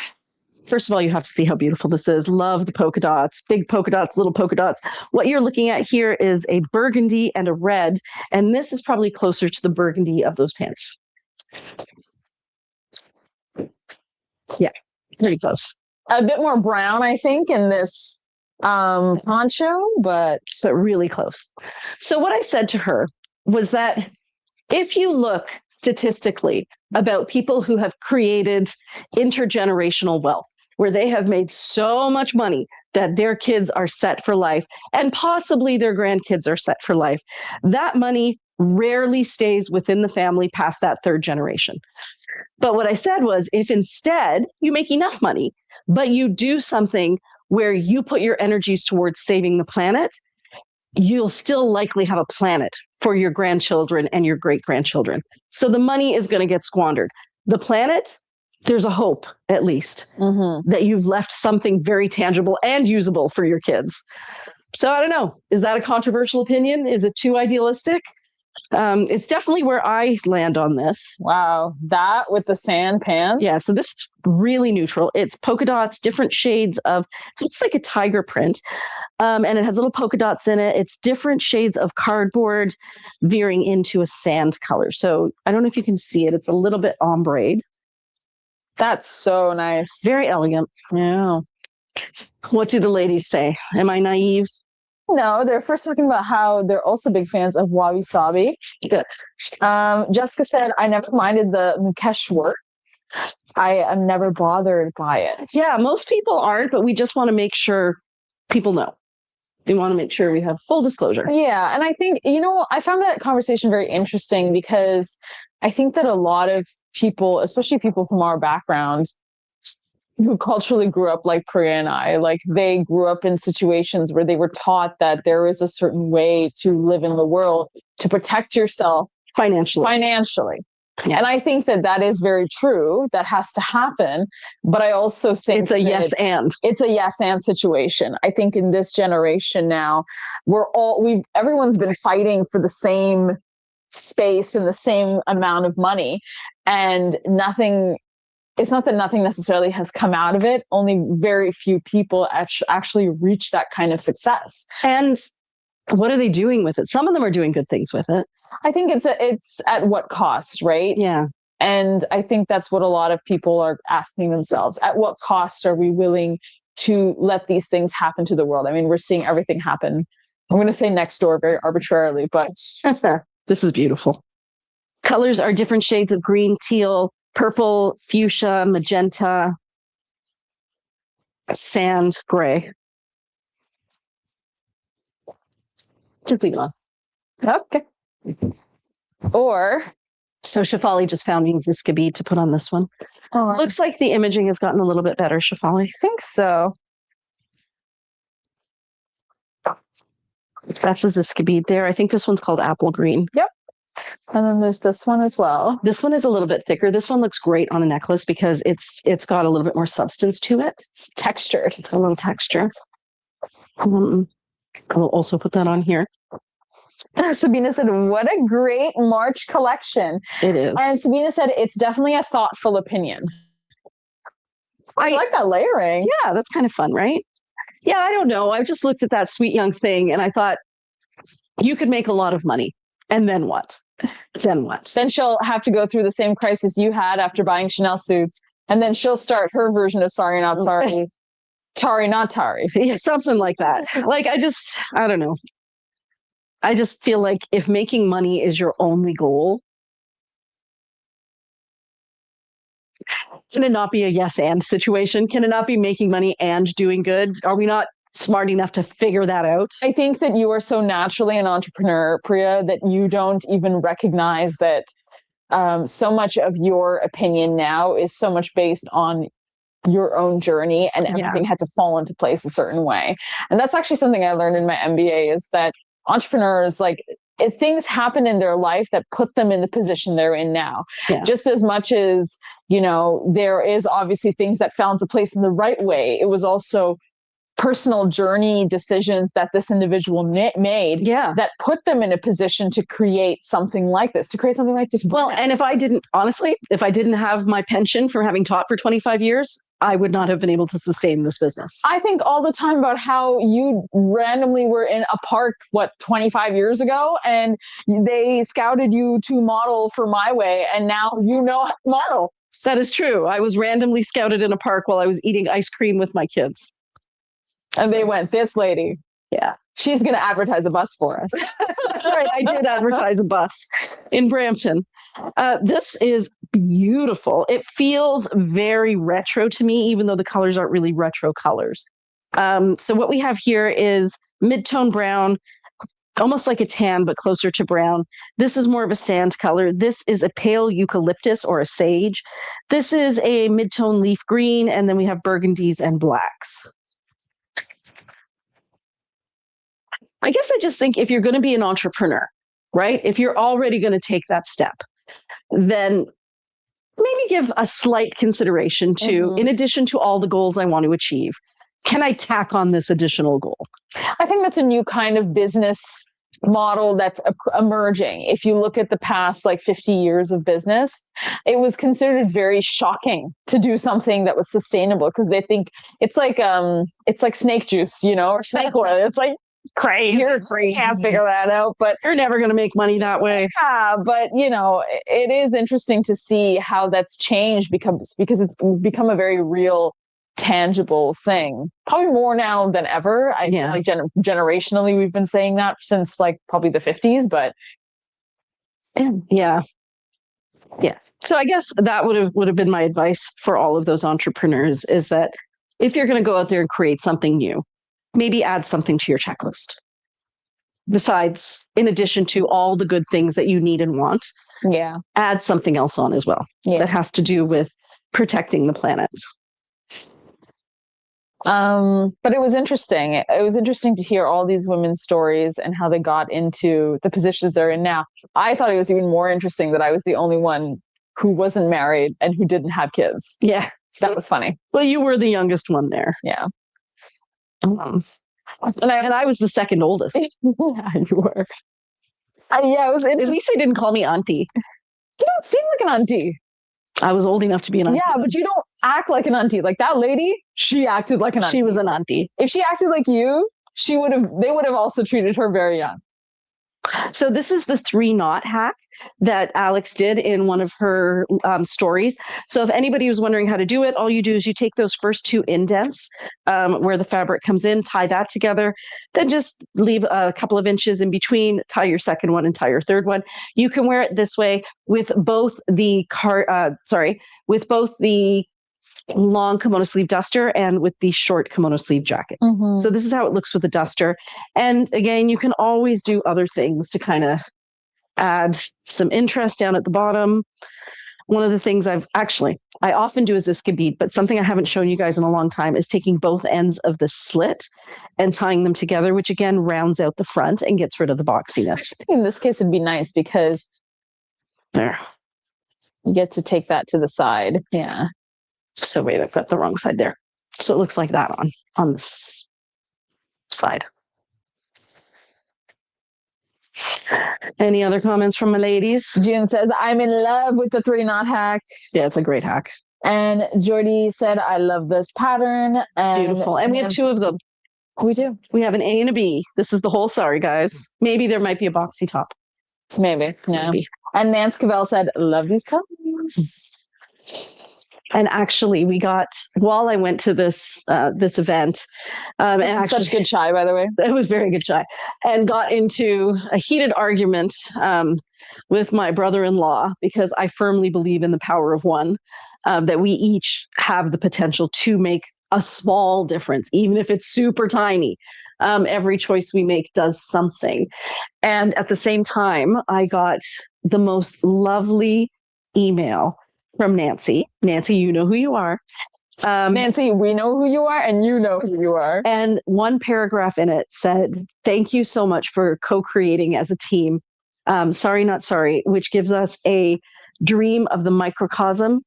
First of all, you have to see how beautiful this is. Love the polka dots, big polka dots, little polka dots. What you're looking at here is a burgundy and a red, and this is probably closer to the burgundy of those pants. Yeah, pretty close. A bit more brown, I think, in this poncho, but really close. So what I said to her was that if you look statistically about people who have created intergenerational wealth, where they have made so much money that their kids are set for life and possibly their grandkids are set for life, that money rarely stays within the family past that third generation. But what I said was, if instead you make enough money, but you do something where you put your energies towards saving the planet, you'll still likely have a planet for your grandchildren and your great-grandchildren. So the money is going to get squandered. The planet, there's a hope, at least, that you've left something very tangible and usable for your kids. So I don't know. Is that a controversial opinion? Is it too idealistic? It's definitely where I land on this. Wow. That with the sand pants? Yeah. So this is really neutral. It's polka dots, different shades of, it looks like a tiger print. And it has little polka dots in it. It's different shades of cardboard veering into a sand color. So I don't know if you can see it. It's a little bit ombre. That's so nice. Very elegant. Yeah. What do the ladies say? Am I naive? No, they're first talking about how they're also big fans of Wabi Sabi. Good. Jessica said, I never minded the Mukesh work. I am never bothered by it. Yeah, most people aren't, but we just want to make sure people know. We want to make sure we have full disclosure. Yeah. And I think, I found that conversation very interesting because I think that a lot of people, especially people from our background, who culturally grew up like Priya and I, like they grew up in situations where they were taught that there is a certain way to live in the world to protect yourself financially. Yeah. And I think that is very true. That has to happen. But I also think it's a yes and. It's a yes and situation. I think in this generation now, everyone's been fighting for the same space and the same amount of money, and it's not that nothing necessarily has come out of it. Only very few people actually reach that kind of success. And what are they doing with it? Some of them are doing good things with it. I think it's at what cost, right? Yeah. And I think that's what a lot of people are asking themselves. At what cost are we willing to let these things happen to the world? I mean, we're seeing everything happen. I'm going to say next door very arbitrarily, but this is beautiful. Colors are different shades of green, teal, purple, fuchsia, magenta, sand, gray. Just leave it on. Okay. Or, so Shafali just found me Ziska bead to put on this one. Oh, looks like the imaging has gotten a little bit better, Shafali. I think so. That's a Ziska bead there. I think this one's called apple green. Yep. And then there's this one as well. This one is a little bit thicker. This one looks great on a necklace because it's got a little bit more substance to it. It's textured. It's got a little texture. I will also put that on here. Sabina said, what a great March collection. It is. And Sabina said, it's definitely a thoughtful opinion. I like that layering. Yeah, that's kind of fun, right? Yeah, I don't know. I just looked at that sweet young thing and I thought, you could make a lot of money. And then what? Then what? Then she'll have to go through the same crisis you had after buying Chanel suits. And then she'll start her version of Sorry Not Sorry. Tari Not Tari. Yeah, something like that. Like, I don't know. I just feel like if making money is your only goal, can it not be a yes and situation? Can it not be making money and doing good? Are we not smart enough to figure that out? I think that you are so naturally an entrepreneur, Priya, that you don't even recognize that so much of your opinion now is so much based on your own journey, and everything had to fall into place a certain way. And that's actually something I learned in my MBA, is that entrepreneurs, like, if things happen in their life that put them in the position they're in now, just as much as, there is obviously things that fell into place in the right way, it was also personal journey decisions that this individual made that put them in a position to create something like this, Well, and if I didn't have my pension from having taught for 25 years, I would not have been able to sustain this business. I think all the time about how you randomly were in a park, 25 years ago, and they scouted you to model for My Way, and now you know how to model. That is true. I was randomly scouted in a park while I was eating ice cream with my kids. And they went, this lady. Yeah. She's going to advertise a bus for us. That's right. I did advertise a bus in Brampton. This is beautiful. It feels very retro to me, even though the colors aren't really retro colors. So what we have here is mid-tone brown, almost like a tan, but closer to brown. This is more of a sand color. This is a pale eucalyptus or a sage. This is a mid-tone leaf green, and then we have burgundies and blacks. I guess I just think if you're going to be an entrepreneur, right? If you're already going to take that step, then maybe give a slight consideration to, in addition to all the goals I want to achieve, can I tack on this additional goal? I think that's a new kind of business model that's emerging. If you look at the past 50 years of business, it was considered very shocking to do something that was sustainable because they think it's like snake juice, or snake oil. It's like crazy. You're crazy. Can't figure that out, but you're never going to make money that way. Yeah, but it is interesting to see how that's changed because it's become a very real, tangible thing. Probably more now than ever. Generationally, we've been saying that since probably the 50s, but yeah. So I guess that would have been my advice for all of those entrepreneurs is that if you're going to go out there and create something new, maybe add something to your checklist. Besides, in addition to all the good things that you need and want, add something else on as well that has to do with protecting the planet. But it was interesting. It was interesting to hear all these women's stories and how they got into the positions they're in now. I thought it was even more interesting that I was the only one who wasn't married and who didn't have kids. Yeah. That was funny. Well, you were the youngest one there. Yeah. And I was the second oldest. Yeah, you were. It was. At least they didn't call me auntie. You don't seem like an auntie. I was old enough to be an auntie. Yeah, but you don't act like an auntie. Like that lady, she acted like an auntie. She was an auntie. If she acted like you, they would have also treated her very young. So this is the 3-knot hack that Alex did in one of her stories. So if anybody was wondering how to do it, all you do is you take those first 2 indents where the fabric comes in, tie that together, then just leave a couple of inches in between, tie your second one and tie your third one. You can wear it this way with both the long kimono sleeve duster and with the short kimono sleeve jacket. So this is how it looks with the duster. And again, you can always do other things to kind of add some interest down at the bottom. One of the things I often do is this bead, but something I haven't shown you guys in a long time is taking both ends of the slit and tying them together, which again rounds out the front and gets rid of the boxiness. I think in this case, it'd be nice because there you get to take that to the side. Yeah. So wait, I've got the wrong side there. So it looks like that on this side. Any other comments from my ladies? June says, I'm in love with the 3-knot hack. Yeah, it's a great hack. And Jordy said, I love this pattern. It's beautiful. And we have 2 of them. We do. We have an A and a B. This is the whole sari, guys. Maybe there might be a boxy top. Maybe. Yeah. Maybe. And Nance Cavell said, love these colors. And actually, we got, while I went to this event, and actually, such good chai, by the way. It was very good chai, and got into a heated argument with my brother-in-law because I firmly believe in the power of one, that we each have the potential to make a small difference, even if it's super tiny. Every choice we make does something. And at the same time, I got the most lovely email from Nancy. Nancy, you know who you are. Nancy, we know who you are and you know who you are. And one paragraph in it said, thank you so much for co-creating as a team. Sorry, not sorry, which gives us a dream of the microcosm,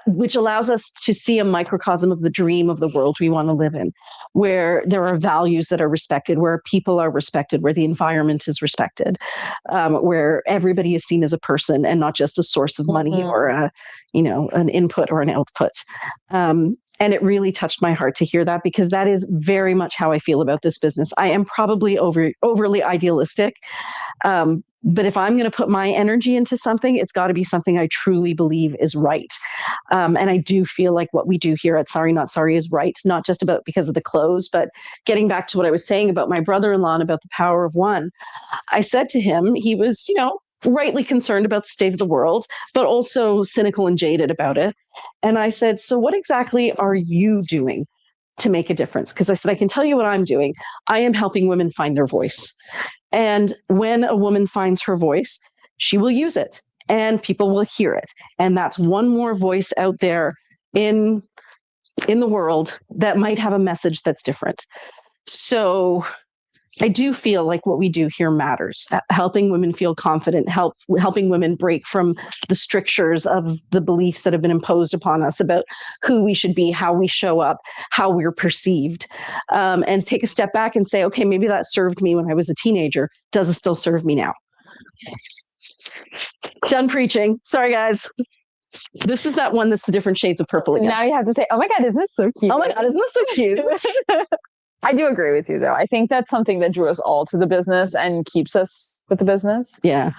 which allows us to see a microcosm of the dream of the world we want to live in, where there are values that are respected, where people are respected, where the environment is respected, where everybody is seen as a person and not just a source of money or an input or an output. And it really touched my heart to hear that, because that is very much how I feel about this business. I am probably overly idealistic. But if I'm going to put my energy into something, it's got to be something I truly believe is right. And I do feel like what we do here at Sorry Not Sorry is right, not just about because of the clothes, but getting back to what I was saying about my brother-in-law and about the power of one. I said to him, he was, rightly concerned about the state of the world, but also cynical and jaded about it. And I said, so what exactly are you doing to make a difference? Because I said, I can tell you what I'm doing. I am helping women find their voice. And when a woman finds her voice, she will use it and people will hear it. And that's one more voice out there in the world that might have a message that's different. So I do feel like what we do here matters, helping women feel confident, helping women break from the strictures of the beliefs that have been imposed upon us about who we should be, how we show up, how we're perceived, and take a step back and say, okay, maybe that served me when I was a teenager. Does it still serve me now? Done preaching. Sorry, guys. This is that one that's the different shades of purple again. Now you have to say, oh my God, isn't this so cute? Oh my God, isn't this so cute? I do agree with you, though. I think that's something that drew us all to the business and keeps us with the business. Yeah.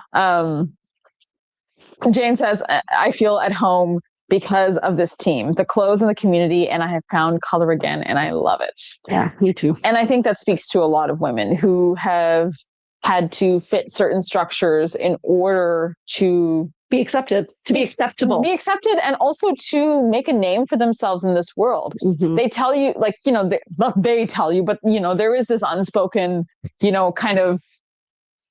Jane says, I feel at home because of this team, the clothes and the community, and I have found color again, and I love it. Yeah, me too. And I think that speaks to a lot of women who have had to fit certain structures in order to be accepted, to be acceptable, be accepted, and also to make a name for themselves in this world. Mm-hmm. They tell you, like, they tell you, but there is this unspoken, kind of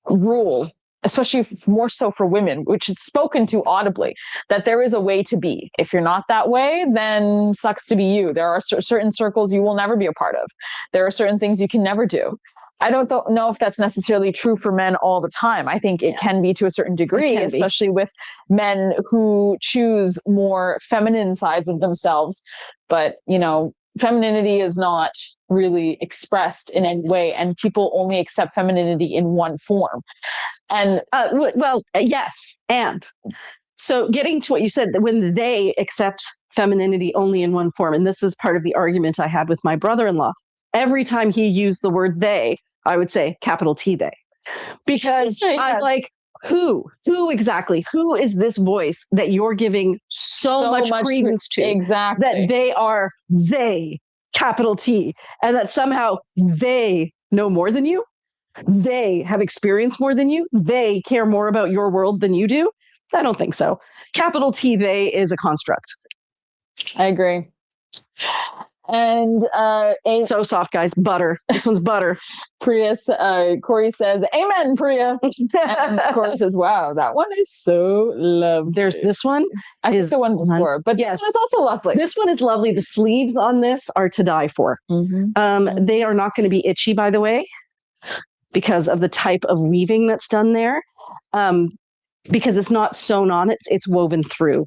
rule, especially more so for women, which is spoken to audibly, that there is a way to be. If you're not that way, then sucks to be you. There are certain circles you will never be a part of. There are certain things you can never do. I don't know if that's necessarily true for men all the time. I think it can be to a certain degree, especially with men who choose more feminine sides of themselves. But, femininity is not really expressed in any way, and people only accept femininity in one form. And yes. And so getting to what you said, when they accept femininity only in one form, and this is part of the argument I had with my brother-in-law. Every time he used the word they, I would say capital T they, because yes. I'm like, who exactly? Who is this voice that you're giving so much credence to? Exactly. That they are they, capital T, and that somehow they know more than you. They have experienced more than you. They care more about your world than you do. I don't think so. Capital T they is a construct. I agree. And so soft, guys. Butter. This one's butter. Corey says, "Amen, Priya." And Corey says, "Wow, that one is so lovely." There's this one. I think the one before, but yes, it's also lovely. This one is lovely. The sleeves on this are to die for. Mm-hmm. They are not going to be itchy, by the way, because of the type of weaving that's done there. Because it's not sewn on; it's woven through.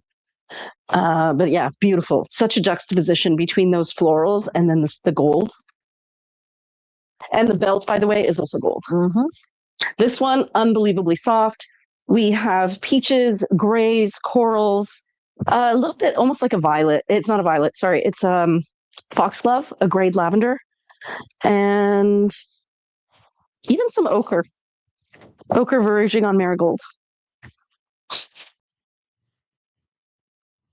But yeah, beautiful. Such a juxtaposition between those florals and then the gold. And the belt, by the way, is also gold. Mm-hmm. This one, unbelievably soft. We have peaches, grays, corals, a little bit almost like a violet. It's not a violet, sorry. It's foxglove, a grayed lavender, and even some ochre. Ochre verging on marigold.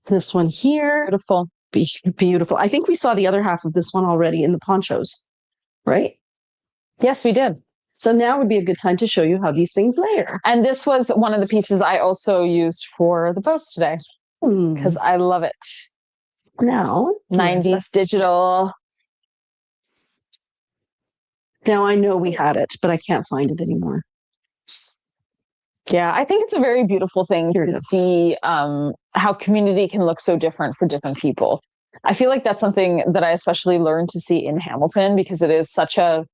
This one here. Beautiful. Beautiful. I think we saw the other half of this one already in the ponchos, right? Yes, we did. So now would be a good time to show you how these things layer. And this was one of the pieces I also used for the post today because I love it. Now, 90s digital. Now I know we had it, but I can't find it anymore. Yeah, I think it's a very beautiful thing to see how community can look so different for different people. I feel like that's something that I especially learned to see in Hamilton because it is such a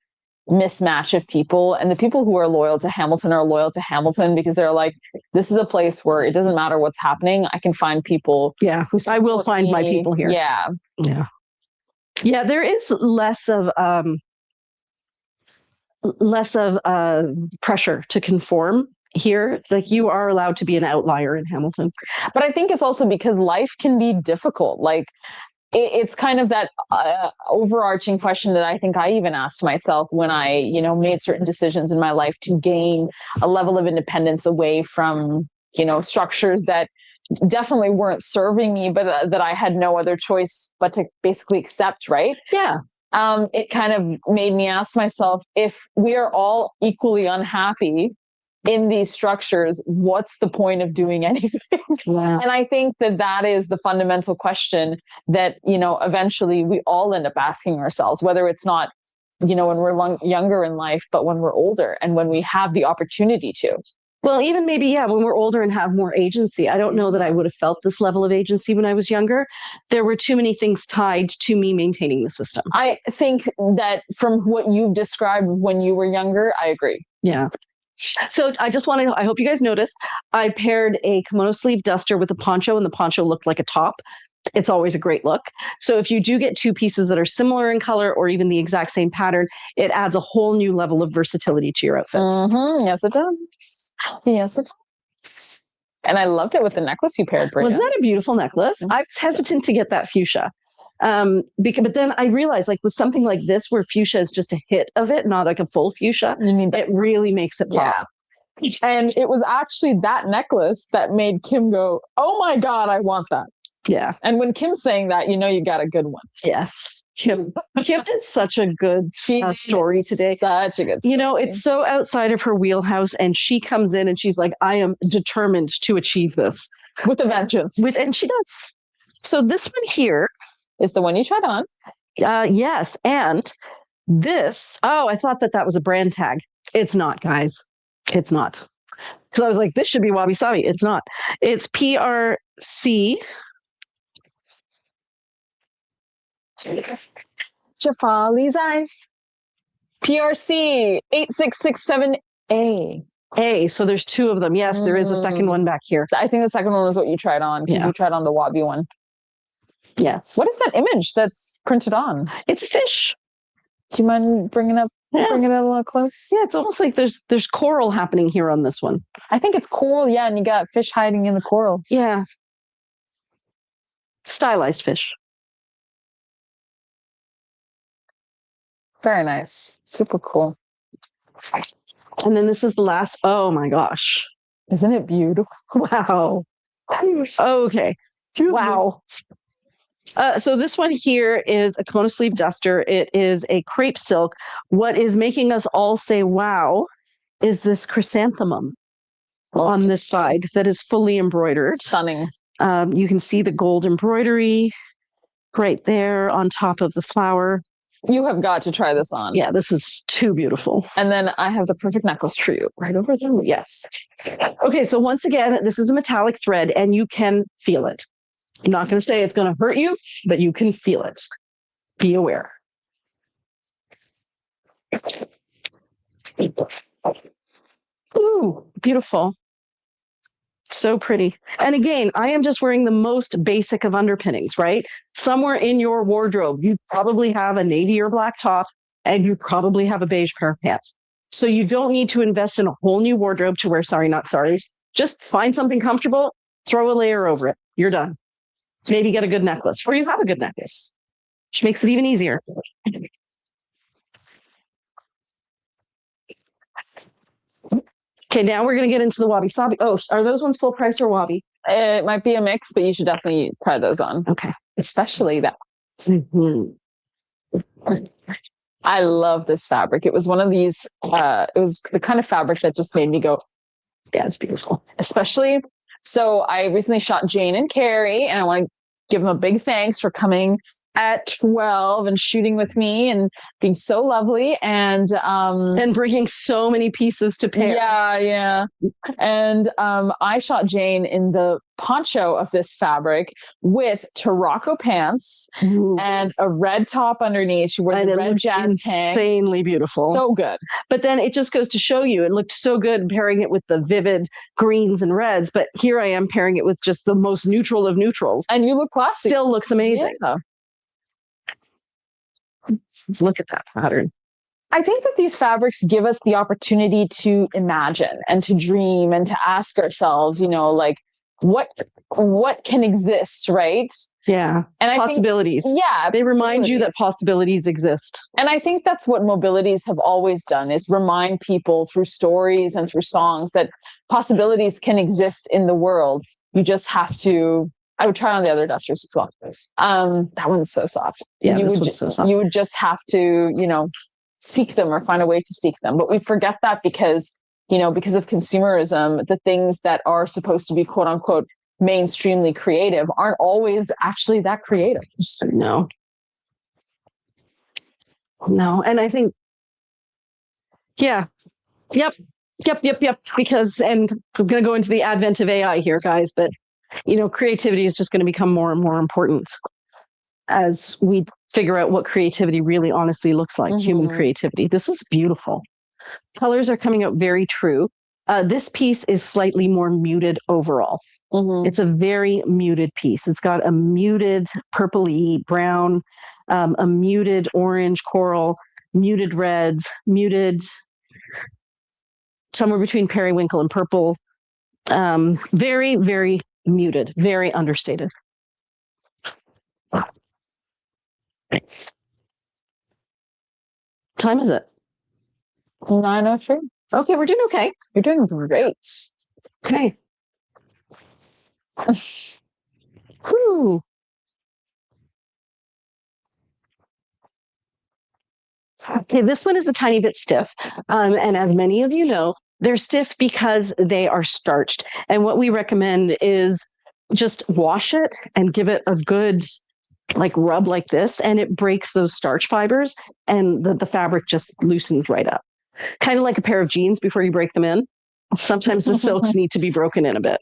mismatch of people. And the people who are loyal to Hamilton are loyal to Hamilton because they're like, this is a place where it doesn't matter what's happening. I can find people. Yeah, I will find my people here. Yeah. Yeah. Yeah, there is less of pressure to conform here. Like you are allowed to be an outlier in Hamilton. But I think it's also because life can be difficult. Like it's kind of that overarching question that I think I even asked myself when I, you know, made certain decisions in my life to gain a level of independence away from, you know, structures that definitely weren't serving me, but that I had no other choice but to basically accept, right? Yeah. It kind of made me ask myself, if we are all equally unhappy in these structures, what's the point of doing anything? Wow. And I think that that is the fundamental question that, you know, eventually we all end up asking ourselves, whether it's not, you know, when we're younger in life, but when we're older and when we have the opportunity to. Well, even maybe, yeah, when we're older and have more agency. I don't know that I would have felt this level of agency when I was younger. There were too many things tied to me maintaining the system. I think that from what you've described when you were younger, I agree. Yeah. So I hope you guys noticed, I paired a Kimono-Sleeved duster with a poncho, and the poncho looked like a top. It's always a great look. So if you do get two pieces that are similar in color or even the exact same pattern, it adds a whole new level of versatility to your outfits. Mm-hmm. Yes, it does. Yes, it does. And I loved it with the necklace you paired, Bria. Wasn't that a beautiful necklace? I was hesitant to get that fuchsia. But then I realized, like, with something like this where fuchsia is just a hit of it, not like a full fuchsia, it really makes it pop. Yeah. And it was actually that necklace that made Kim go, "Oh my God, I want that." Yeah. And when Kim's saying that, you know, you got a good one. Yes. Kim did such a good story today. Such a good story. You know, it's so outside of her wheelhouse, and she comes in and she's like, I am determined to achieve this. With a vengeance. And she does. So this one here is the one you tried on. Yes. And this, I thought that was a brand tag. It's not, guys. It's not. Because I was like, this should be Wabi Sabi. It's not. It's PRC. Jafali's Eyes. PRC 8667A. So there's two of them. Yes, there is a second one back here. I think the second one was what you tried on, because you tried on the Wabi one. Yes. What is that image that's printed on? It's a fish. Do you mind bringing it a little close? Yeah, it's almost like there's coral happening here on this one. I think it's coral, yeah, and you got fish hiding in the coral. Yeah. Stylized fish. Very nice. Super cool. And then this is the last. Oh my gosh. Isn't it beautiful? Wow. Okay. Wow. So this one here is a Kimono-Sleeved duster. It is a crepe silk. What is making us all say wow is this chrysanthemum on this side that is fully embroidered. Stunning. You can see the gold embroidery right there on top of the flower. You have got to try this on. Yeah, this is too beautiful. And then I have the perfect necklace for you right over there. Yes. Okay, so once again, this is a metallic thread and you can feel it. I'm not going to say it's going to hurt you, but you can feel it. Be aware. Ooh, beautiful. So pretty. And again, I am just wearing the most basic of underpinnings, right? Somewhere in your wardrobe, you probably have a navy or black top, and you probably have a beige pair of pants. So you don't need to invest in a whole new wardrobe to wear sorry, not sorry. Just find something comfortable, throw a layer over it. You're done. Maybe get a good necklace, or you have a good necklace, which makes it even easier. Okay, now we're going to get into the Wabi Sabi. Oh, are those ones full price or Wabi? It might be a mix, but you should definitely try those on. Okay. Especially that. Mm-hmm. I love this fabric. It was one of these, it was the kind of fabric that just made me go, yeah, it's beautiful. Especially, so I recently shot Jane and Carrie, and I want to give them a big thanks for coming at 12 and shooting with me and being so lovely and bringing so many pieces to pair. Yeah. And I shot Jane in the poncho of this fabric with Tarocco pants and a red top underneath. She wore the red jazz tank. Insanely beautiful. So good. But then it just goes to show you, it looked so good pairing it with the vivid greens and reds. But here I am pairing it with just the most neutral of neutrals. And you look classy. Still looks amazing. Yeah. Look at that pattern. I think that these fabrics give us the opportunity to imagine and to dream and to ask ourselves, you know, like, what can exist, right? Yeah. And possibilities. They remind you that possibilities exist. And I think that's what mobilities have always done, is remind people through stories and through songs that possibilities can exist in the world. You just have to, I would try on the other dusters as well. That one's so soft. Yeah, this one's so soft. You would just have to, seek them or find a way to seek them. But we forget that because of consumerism, the things that are supposed to be quote unquote mainstreamly creative aren't always actually that creative. No. And I think, yeah. Yep. Because, and I'm going to go into the advent of AI here, guys, but creativity is just going to become more and more important as we figure out what creativity really honestly looks like, human creativity. This is beautiful. Colors are coming out very true. This piece is slightly more muted overall. It's a very muted piece. It's got a muted purpley brown, a muted orange coral, muted reds, muted somewhere between periwinkle and purple. Very, very muted, very understated. Time is it? 9:03. Okay, we're doing okay. You're doing great. Okay. Whew. Okay, this one is a tiny bit stiff. And as many of you know, they're stiff because they are starched. And what we recommend is just wash it and give it a good rub like this, and it breaks those starch fibers, and the fabric just loosens right up. Kind of like a pair of jeans before you break them in. Sometimes the silks need to be broken in a bit.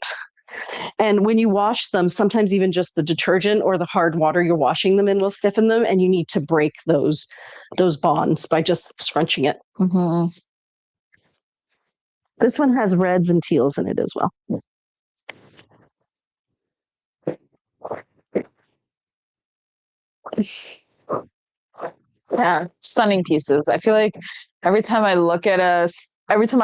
And when you wash them, sometimes even just the detergent or the hard water you're washing them in will stiffen them, and you need to break those bonds by just scrunching it. This one has reds and teals in it as well. Yeah, stunning pieces. I feel like every time I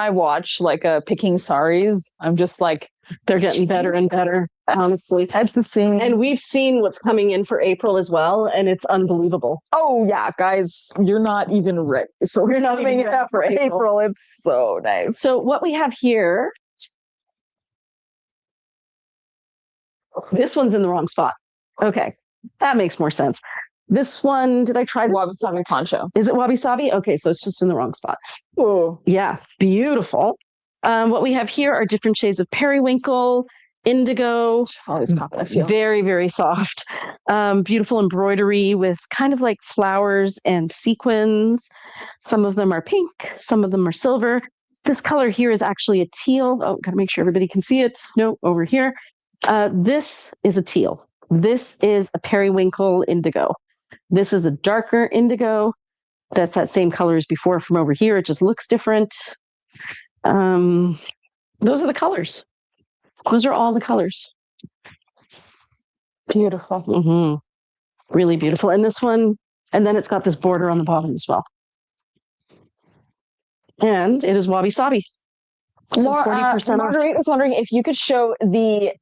watch a picking saris, I'm just like, they're getting better and better, honestly. That's the same. And we've seen what's coming in for April as well, and it's unbelievable. Oh yeah, guys, you're not even ready. So we're not coming in for April. It's so nice. So what we have here, this one's in the wrong spot. Okay, that makes more sense. This one, did I try this? Wabi Sabi poncho. Is it Wabi Sabi? Okay, so it's just in the wrong spot. Oh, yeah, beautiful. What we have here are different shades of periwinkle, indigo. Very, very soft. Beautiful embroidery with kind of like flowers and sequins. Some of them are pink, some of them are silver. This color here is actually a teal. Oh, gotta make sure everybody can see it. No, over here. This is a teal. This is a periwinkle indigo. This is a darker indigo. That's that same color as before from over here. It just looks different. Those are the colors. Those are all the colors. Beautiful. Really beautiful. And this one, and then it's got this border on the bottom as well. And it is Wabi Sabi. So 40% Marguerite was wondering if you could show the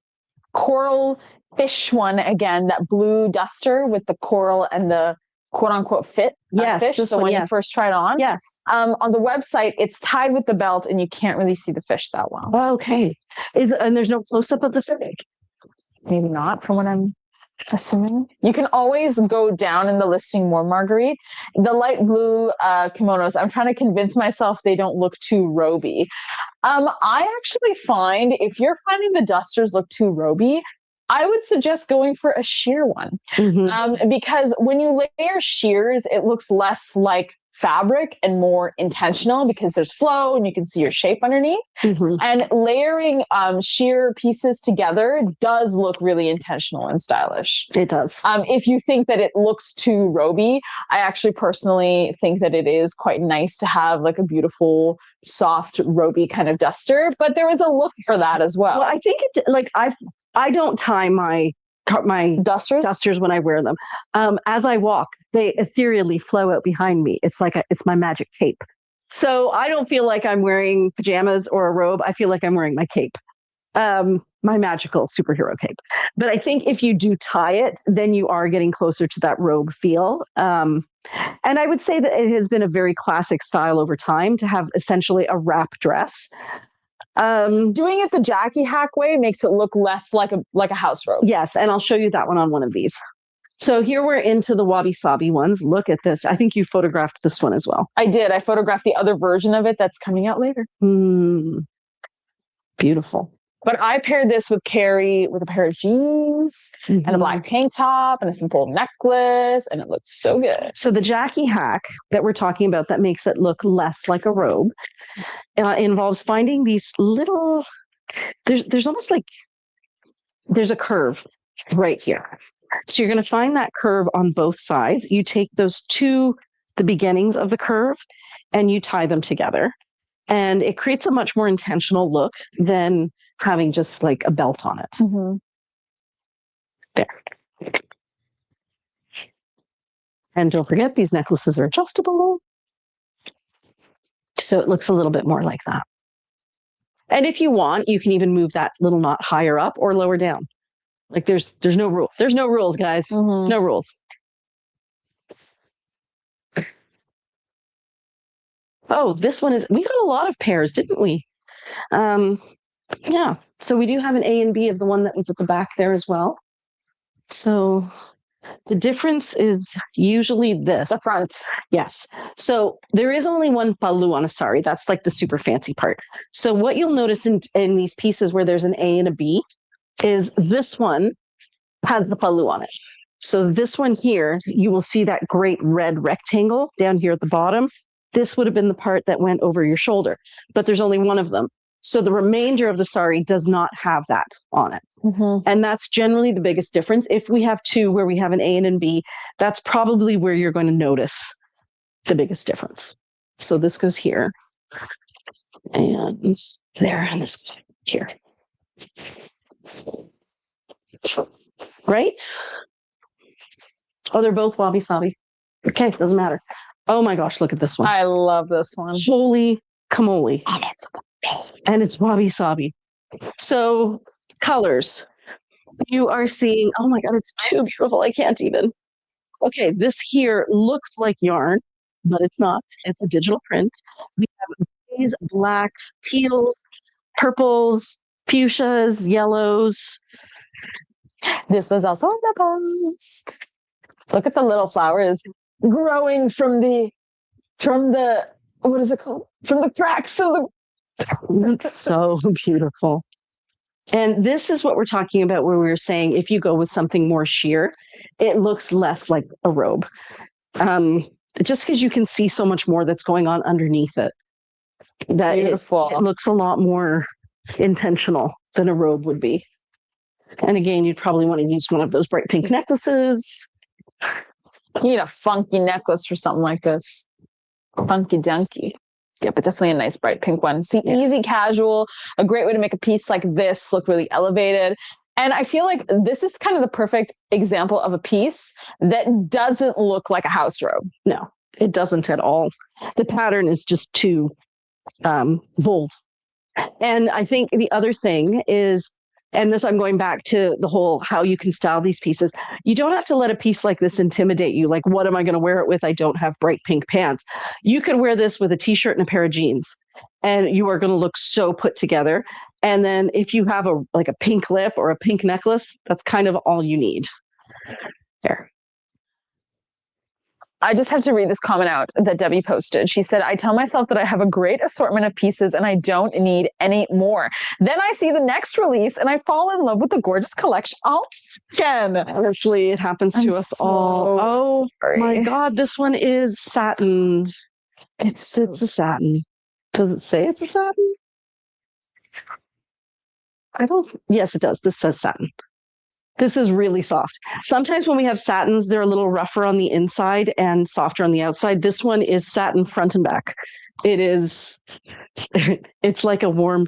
coral fish one again, that blue duster with the coral and the quote-unquote fish. This one, you first tried on. Yes. On the website, it's tied with the belt, and you can't really see the fish that well. Okay. And there's no close-up of the fish? Maybe not, from what I'm assuming. You can always go down in the listing more, Marguerite. The light blue kimonos, I'm trying to convince myself they don't look too roby. I actually find, if you're finding the dusters look too roby, I would suggest going for a sheer one. Because when you layer sheers, it looks less like fabric and more intentional because there's flow and you can see your shape underneath. And layering sheer pieces together does look really intentional and stylish. It does. If you think that it looks too roby, I actually personally think that it is quite nice to have like a beautiful, soft, roby kind of duster. But there is a look for that as well. Well, I think I don't tie my dusters when I wear them. As I walk, they ethereally flow out behind me. It's like it's my magic cape. So I don't feel like I'm wearing pajamas or a robe. I feel like I'm wearing my cape. my magical superhero cape. But I think if you do tie it, then you are getting closer to that robe feel. And I would say that it has been a very classic style over time to have essentially a wrap dress. Doing it the Jackie hack way makes it look less like a house robe. Yes, and I'll show you that on one of these. So here we're into the wabi-sabi ones. Look at this. I think you photographed this one as well. I did. I photographed the other version of it that's coming out later. Beautiful. But I paired this with Carrie with a pair of jeans and a black tank top and a simple necklace, and it looks so good. So the Jackie hack that we're talking about that makes it look less like a robe involves finding these little, there's almost like, there's a curve right here. So you're going to find that curve on both sides. You take the beginnings of the curve, and you tie them together. And it creates a much more intentional look than having just like a belt on it. There. And don't forget, these necklaces are adjustable. So it looks a little bit more like that. And if you want, you can even move that little knot higher up or lower down. Like there's no rules. There's no rules, guys. No rules. Oh, this one we got a lot of pairs, didn't we? Yeah. So we do have an A and B of the one that was at the back there as well. So the difference is usually this. The front. Yes. So there is only one palu on a sari. That's like the super fancy part. So what you'll notice in these pieces where there's an A and a B is this one has the palu on it. So this one here, you will see that great red rectangle down here at the bottom. This would have been the part that went over your shoulder, but there's only one of them. So the remainder of the sari does not have that on it. And that's generally the biggest difference. If we have two where we have an A and an B, that's probably where you're going to notice the biggest difference. So this goes here and there, and this goes here. Right? Oh, they're both wabi-sabi. Okay, doesn't matter. Oh my gosh, look at this one. I love this one. Holy camole. And it's wabi-sabi. So colors. You are seeing, oh my God, it's too beautiful. I can't even. Okay, this here looks like yarn, but it's not. It's a digital print. We have these blacks, teals, purples, fuchsias, yellows. This was also on the post. Look at the little flowers growing from the what is it called? From the cracks of the. That's so beautiful. And this is what we're talking about where we were saying if you go with something more sheer, it looks less like a robe. Just because you can see so much more that's going on underneath it. That Beautiful. It looks a lot more intentional than a robe would be. And again, you'd probably want to use one of those bright pink necklaces. You need a funky necklace for something like this. Funky dunky. Yeah, but definitely a nice bright pink one. See, easy, casual, a great way to make a piece like this look really elevated. And I feel like this is kind of the perfect example of a piece that doesn't look like a house robe. No, it doesn't at all. The pattern is just too bold. And I think the other thing is, and this I'm going back to the whole how you can style these pieces. You don't have to let a piece like this intimidate you. Like, what am I going to wear it with? I don't have bright pink pants. You could wear this with a t-shirt and a pair of jeans, and you are going to look so put together. And then if you have a pink lip or a pink necklace, that's kind of all you need. There. I just have to read this comment out that Debbie posted. She said, I tell myself that I have a great assortment of pieces and I don't need any more. Then I see the next release and I fall in love with the gorgeous collection all again. Honestly, it happens to us all. Oh sorry. My God, this one is satin. It's a satin. Does it say it's a satin? Yes, it does. This says satin. This is really soft. Sometimes when we have satins, they're a little rougher on the inside and softer on the outside. This one is satin front and back. It's like a warm,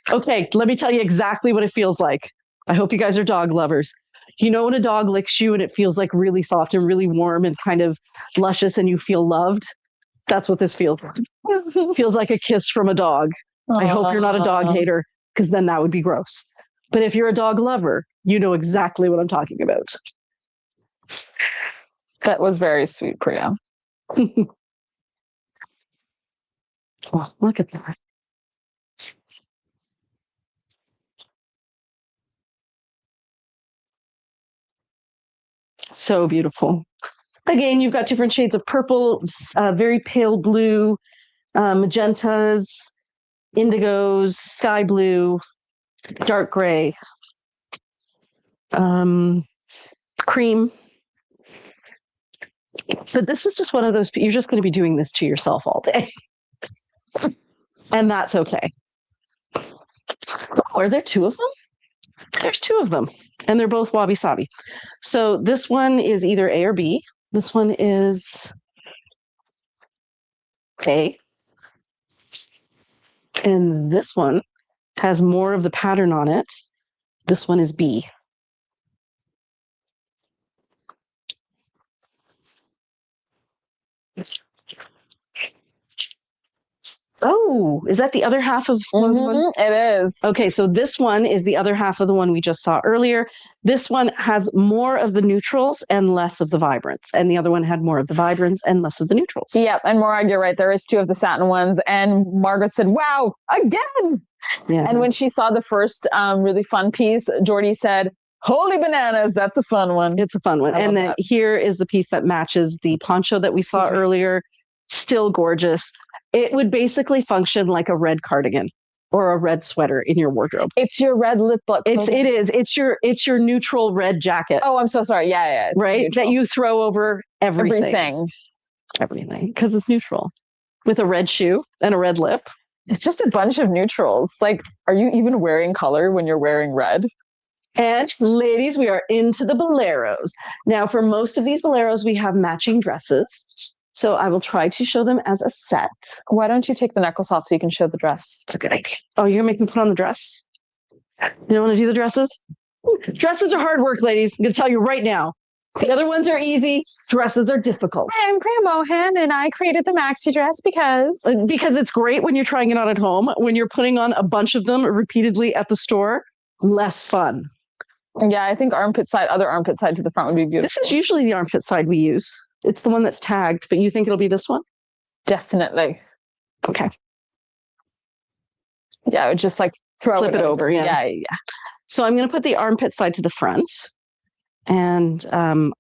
okay, let me tell you exactly what it feels like. I hope you guys are dog lovers. You know when a dog licks you and it feels like really soft and really warm and kind of luscious and you feel loved? That's what this feels like. Feels like a kiss from a dog. I hope you're not a dog hater, because then that would be gross. But if you're a dog lover, you know exactly what I'm talking about. That was very sweet, Priya. Oh, look at that. So beautiful. Again, you've got different shades of purple, very pale blue, magentas, indigos, sky blue, dark gray, cream. But this is just one of those, you're just going to be doing this to yourself all day. And that's okay. Oh, are there two of them? There's two of them. And they're both wabi sabi. So this one is either A or B. This one is A. And this one has more of the pattern on it. This one is B. Oh, is that the other half of one of the ones? It is. Okay, so this one is the other half of the one we just saw earlier. This one has more of the neutrals and less of the vibrants. And the other one had more of the vibrants and less of the neutrals. Yep, and Morag, you're right. There is two of the satin ones. And Margaret said, wow, again. Yeah. And when she saw the first really fun piece, Jordy said, holy bananas, that's a fun one. It's a fun one. And then here is the piece that matches the poncho that we saw earlier. Still gorgeous. It would basically function like a red cardigan or a red sweater in your wardrobe. It's your red lip book. It is. It's your neutral red jacket. Oh, I'm so sorry. Yeah. Right? Neutral. That you throw over everything. Everything. Because it's neutral. With a red shoe and a red lip. It's just a bunch of neutrals. Like, are you even wearing color when you're wearing red? And ladies, we are into the Boleros. Now, for most of these Boleros, we have matching dresses. So I will try to show them as a set. Why don't you take the necklace off so you can show the dress? It's a good idea. Oh, you're going to make me put on the dress? You don't want to do the dresses? Dresses are hard work, ladies. I'm going to tell you right now. The other ones are easy. Dresses are difficult. I'm Priya Mohan, and I created the Maxi dress because it's great when you're trying it on at home. When you're putting on a bunch of them repeatedly at the store, less fun. Yeah, I think other armpit side to the front would be beautiful. This is usually the armpit side we use. It's the one that's tagged, but you think it'll be this one? Definitely. Okay. Yeah, I would just like flip it over. Yeah. So I'm going to put the armpit side to the front and I'll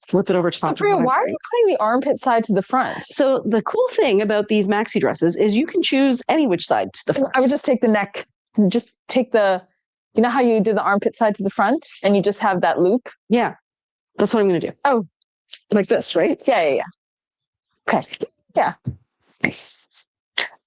flip it over to top. So Priya, why are you putting the armpit side to the front? So the cool thing about these maxi dresses is you can choose any which side to the front. I would just take the neck, just take you know how you do the armpit side to the front and you just have that loop? Yeah. That's what I'm going to do. Oh. Like this, right? Yeah. Okay. Yeah. Nice.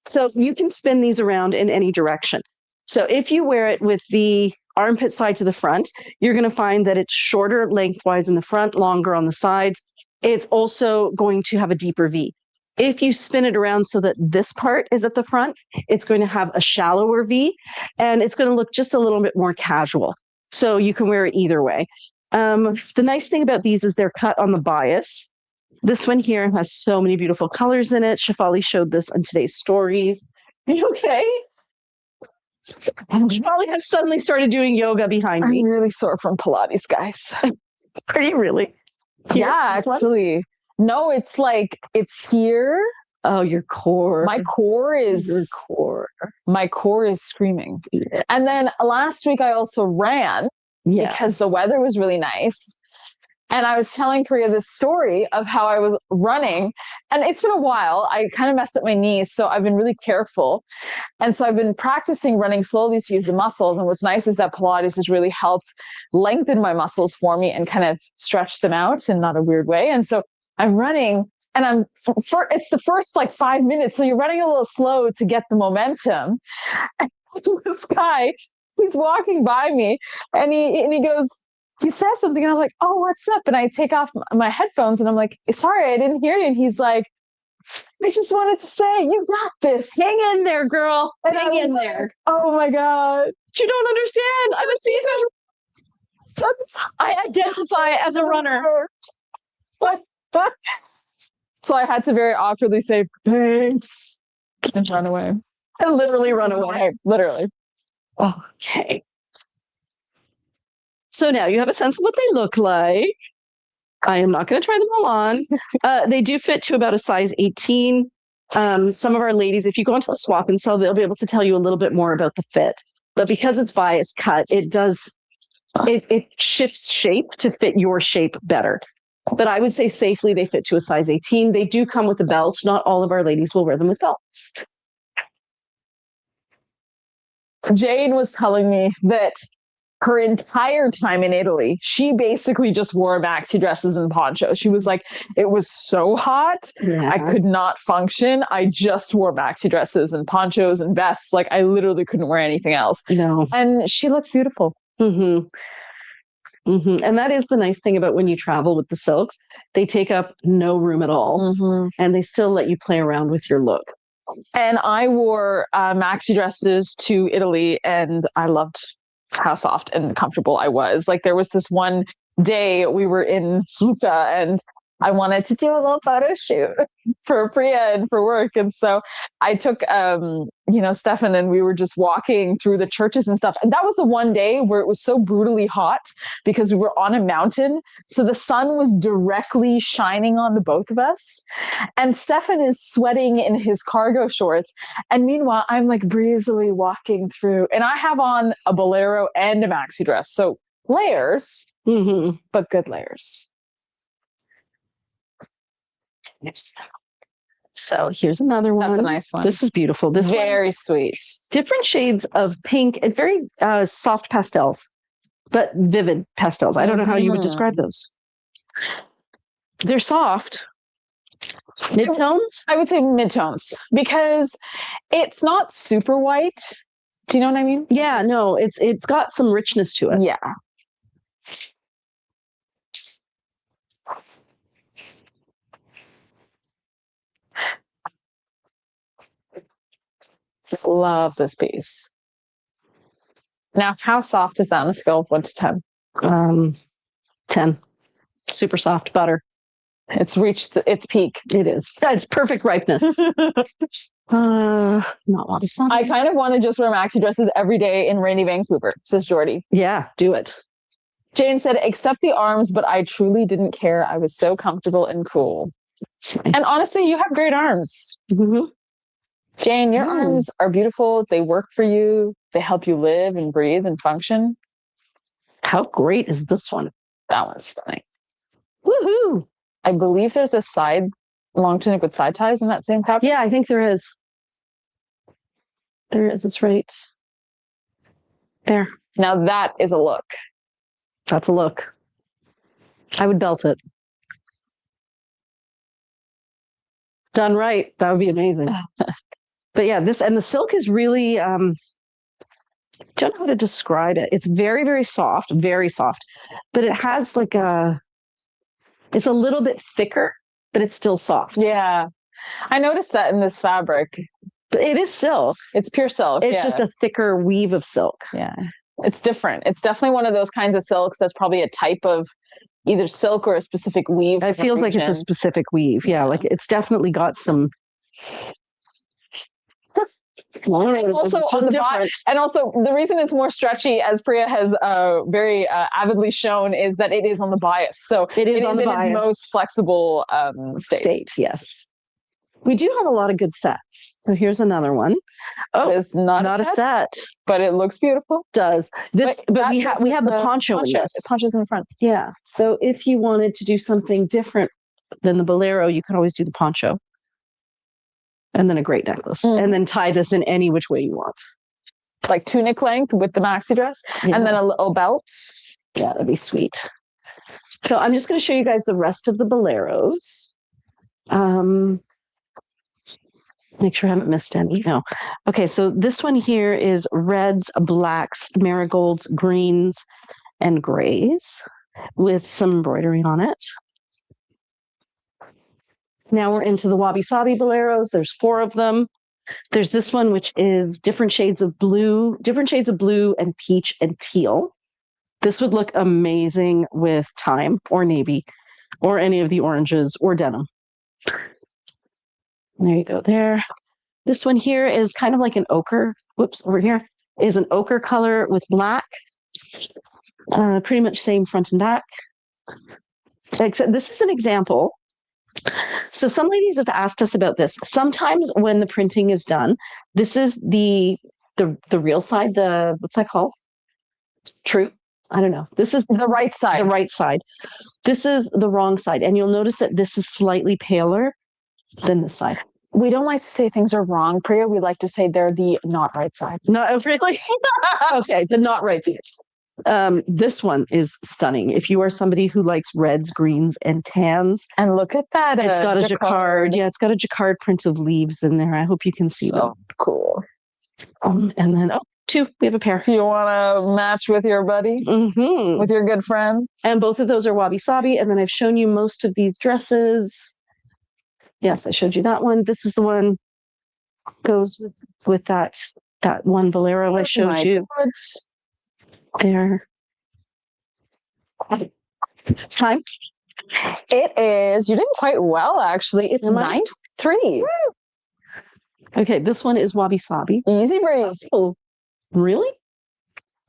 So you can spin these around in any direction. So if you wear it with the armpit side to the front, you're going to find that it's shorter lengthwise in the front, longer on the sides. It's also going to have a deeper V. If you spin it around so that this part is at the front, it's going to have a shallower V and it's going to look just a little bit more casual. So you can wear it either way. The nice thing about these is they're cut on the bias. This one here has so many beautiful colors in it. Shefali showed this on today's stories. Are you okay? Shefali has suddenly started doing yoga behind me. I'm really sore from Pilates, guys. Are you really? Here, yeah, actually. No, it's here. Oh, your core. My core is screaming. Yeah. And then last week I also ran because the weather was really nice. And I was telling Priya this story of how I was running. And it's been a while. I kind of messed up my knees, so I've been really careful. And so I've been practicing running slowly to use the muscles. And what's nice is that Pilates has really helped lengthen my muscles for me and kind of stretch them out in not a weird way. And so I'm running and it's the first 5 minutes. So you're running a little slow to get the momentum. And this guy, he's walking by me and he goes, he says something and I'm like, oh, what's up? And I take off my headphones and I'm like, sorry, I didn't hear you. And he's like, I just wanted to say, you got this. Hang in there, girl. Hang in there. Oh my God. You don't understand. I'm a seasoned. I identify as a runner. So I had to very awkwardly say, thanks. And run away. And literally run away. Literally. Okay. So now you have a sense of what they look like. I am not going to try them all on. They do fit to about a size 18. Some of our ladies, if you go into the swap and sell, they'll be able to tell you a little bit more about the fit. But because it's bias cut, it shifts shape to fit your shape better. But I would say safely they fit to a size 18. They do come with a belt. Not all of our ladies will wear them with belts. Jane was telling me that her entire time in Italy, she basically just wore maxi dresses and ponchos. She was like, it was so hot. Yeah. I could not function. I just wore maxi dresses and ponchos and vests. Like I literally couldn't wear anything else. No. And she looks beautiful. Mm-hmm. Mm-hmm. And that is the nice thing about when you travel with the silks. They take up no room at all. And they still let you play around with your look. And I wore maxi dresses to Italy and I loved how soft and comfortable I was. Like there was this one day we were in Lucca and I wanted to do a little photo shoot for Priya and for work. And so I took, Stefan and we were just walking through the churches and stuff. And that was the one day where it was so brutally hot because we were on a mountain. So the sun was directly shining on the both of us. And Stefan is sweating in his cargo shorts. And meanwhile, I'm like breezily walking through and I have on a bolero and a maxi dress. So layers, but good layers. Yes. So here's another one. That's a nice one. This is beautiful. This very sweet. Different shades of pink and very soft pastels, but vivid pastels. I don't know how you would describe those. They're soft. Midtones? I would say midtones because it's not super white. Do you know what I mean? Yeah, no, it's got some richness to it. Yeah. Love this piece. Now, how soft is that on a scale of 1 to 10? 10. Super soft butter. It's reached its peak. It is. It's perfect ripeness. Not wabi-sabi. I kind of want to just wear maxi dresses every day in rainy Vancouver, says Jordy. Yeah, do it. Jane said, except the arms, but I truly didn't care. I was so comfortable and cool. And honestly, you have great arms. Jane, your arms are beautiful. They work for you. They help you live and breathe and function. How great is this one? That one's stunning. Woohoo! I believe there's a side long tunic with side ties in that same fabric. Yeah, I think there is. There is. It's right there. Now that is a look. That's a look. I would belt it. Done right. That would be amazing. But yeah, this and the silk is really, don't know how to describe it. It's very, very soft, but it has like it's a little bit thicker, but it's still soft. Yeah. I noticed that in this fabric. But it is silk. It's pure silk. It's just a thicker weave of silk. Yeah. It's different. It's definitely one of those kinds of silks that's probably a type of either silk or a specific weave. It feels like it's a specific weave. Yeah, like it's definitely got some. Also on the bottom, and also the reason it's more stretchy, as Priya has very avidly shown, is that it is on the bias. So it is in its most flexible state. Yes, we do have a lot of good sets. So here's another one. Oh, it's not a set, but it looks beautiful. It does this? But we have the poncho in this. Ponchos in the front. Yeah. So if you wanted to do something different than the bolero, you could always do the poncho. And then a great necklace. And then tie this in any which way you want. Like tunic length with the maxi dress. Yeah. And then a little belt. Yeah, that'd be sweet. So I'm just going to show you guys the rest of the boleros. Make sure I haven't missed any. No. Okay, so this one here is reds, blacks, marigolds, greens, and grays with some embroidery on it. Now we're into the wabi-sabi boleros. There's 4 of them. There's this one, which is different shades of blue and peach and teal. This would look amazing with thyme or navy or any of the oranges or denim. There you go there. This one here is kind of like an ochre. Whoops, over here is an ochre color with black. Pretty much same front and back. Except this is an example. So some ladies have asked us about this. Sometimes when the printing is done, this is the real side, what's that called? True. I don't know. This is the right side. The right side. This is the wrong side. And you'll notice that this is slightly paler than this side. We don't like to say things are wrong, Priya. We like to say they're the not right side. Not really? Okay, the not right side. This one is stunning. If you are somebody who likes reds, greens, and tans. And look at that. It's got a jacquard. Yeah, it's got a jacquard print of leaves in there. I hope you can see them. Cool. And then, two. We have a pair. You want to match with your buddy? Mm-hmm. With your good friend? And both of those are wabi-sabi. And then I've shown you most of these dresses. Yes, I showed you that one. This is the one goes with that one bolero I showed you. There. Time? It is. You're doing quite well, actually. It's 9:03. Okay, this one is wabi-sabi. Easy breeze. Oh, really?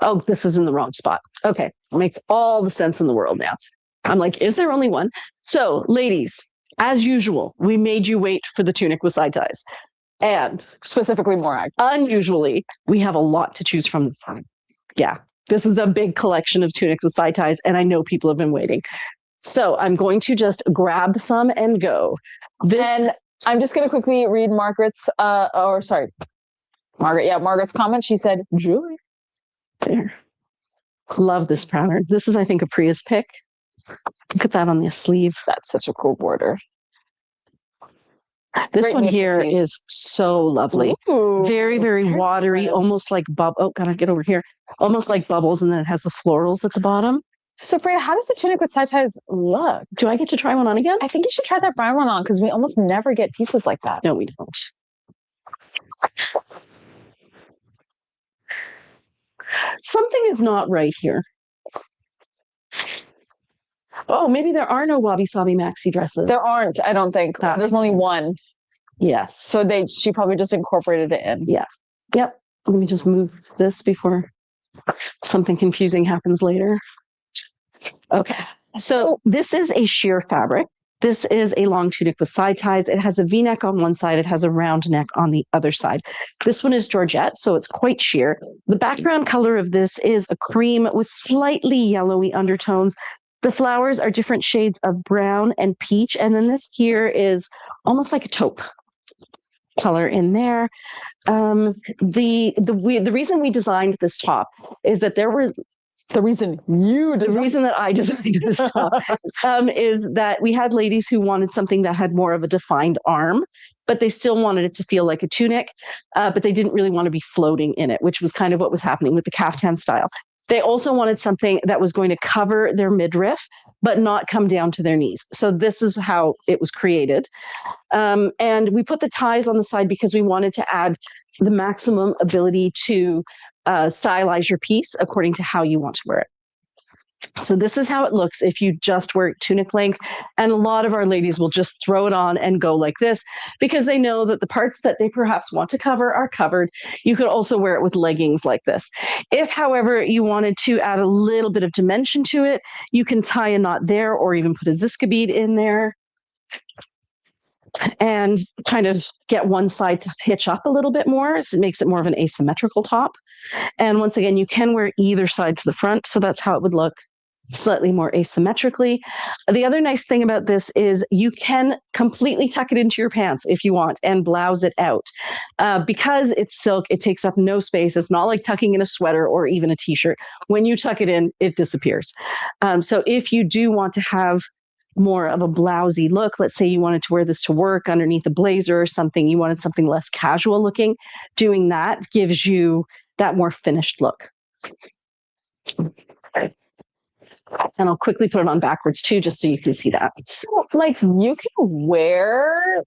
Oh, this is in the wrong spot. Okay, it makes all the sense in the world now. I'm like, is there only one? So, ladies, as usual, we made you wait for the tunic with side ties. And specifically more unusually, we have a lot to choose from this time. Yeah, this is a big collection of tunics with side ties, and I know people have been waiting. So I'm going to just grab some and go. And I'm just going to quickly read Margaret's, Margaret's comment. She said, Julie. There. Love this pattern. This is, I think, a Priya's pick. Look at that on the sleeve. That's such a cool border. This Great one here piece. Is so lovely. Ooh, very, very watery, almost like gotta get over here. Almost like bubbles, and then it has the florals at the bottom. So, Priya, how does the tunic with side ties look? Do I get to try one on again? I think you should try that brown one on, because we almost never get pieces like that. No, we don't. Something is not right here. Oh, maybe there are no wabi-sabi maxi dresses. There aren't, I don't think. There's only one. Yes. So she probably just incorporated it in. Yeah. Yep. Let me just move this before something confusing happens later. Okay. So this is a sheer fabric. This is a long tunic with side ties. It has a V-neck on one side. It has a round neck on the other side. This one is Georgette, so it's quite sheer. The background color of this is a cream with slightly yellowy undertones. The flowers are different shades of brown and peach. And then this here is almost like a taupe color in there. The reason we designed this top is that the reason that I designed this top is that we had ladies who wanted something that had more of a defined arm, but they still wanted it to feel like a tunic, but they didn't really want to be floating in it, which was kind of what was happening with the kaftan style. They also wanted something that was going to cover their midriff, but not come down to their knees. So this is how it was created. And we put the ties on the side because we wanted to add the maximum ability to stylize your piece according to how you want to wear it. So this is how it looks if you just wear tunic length. And a lot of our ladies will just throw it on and go like this because they know that the parts that they perhaps want to cover are covered. You could also wear it with leggings like this. If, however, you wanted to add a little bit of dimension to it, you can tie a knot there or even put a Ziska bead in there and kind of get one side to hitch up a little bit more. So it makes it more of an asymmetrical top. And once again, you can wear either side to the front. So that's how it would look slightly more asymmetrically. The other nice thing about this is you can completely tuck it into your pants if you want and blouse it out. Because it's silk, it takes up no space. It's not like tucking in a sweater or even a t-shirt. When you tuck it in, it disappears. So if you do want to have more of a blousy look, let's say you wanted to wear this to work underneath a blazer or something, you wanted something less casual looking, doing that gives you that more finished look. And I'll quickly put it on backwards too, just so you can see that. So, like, you can wear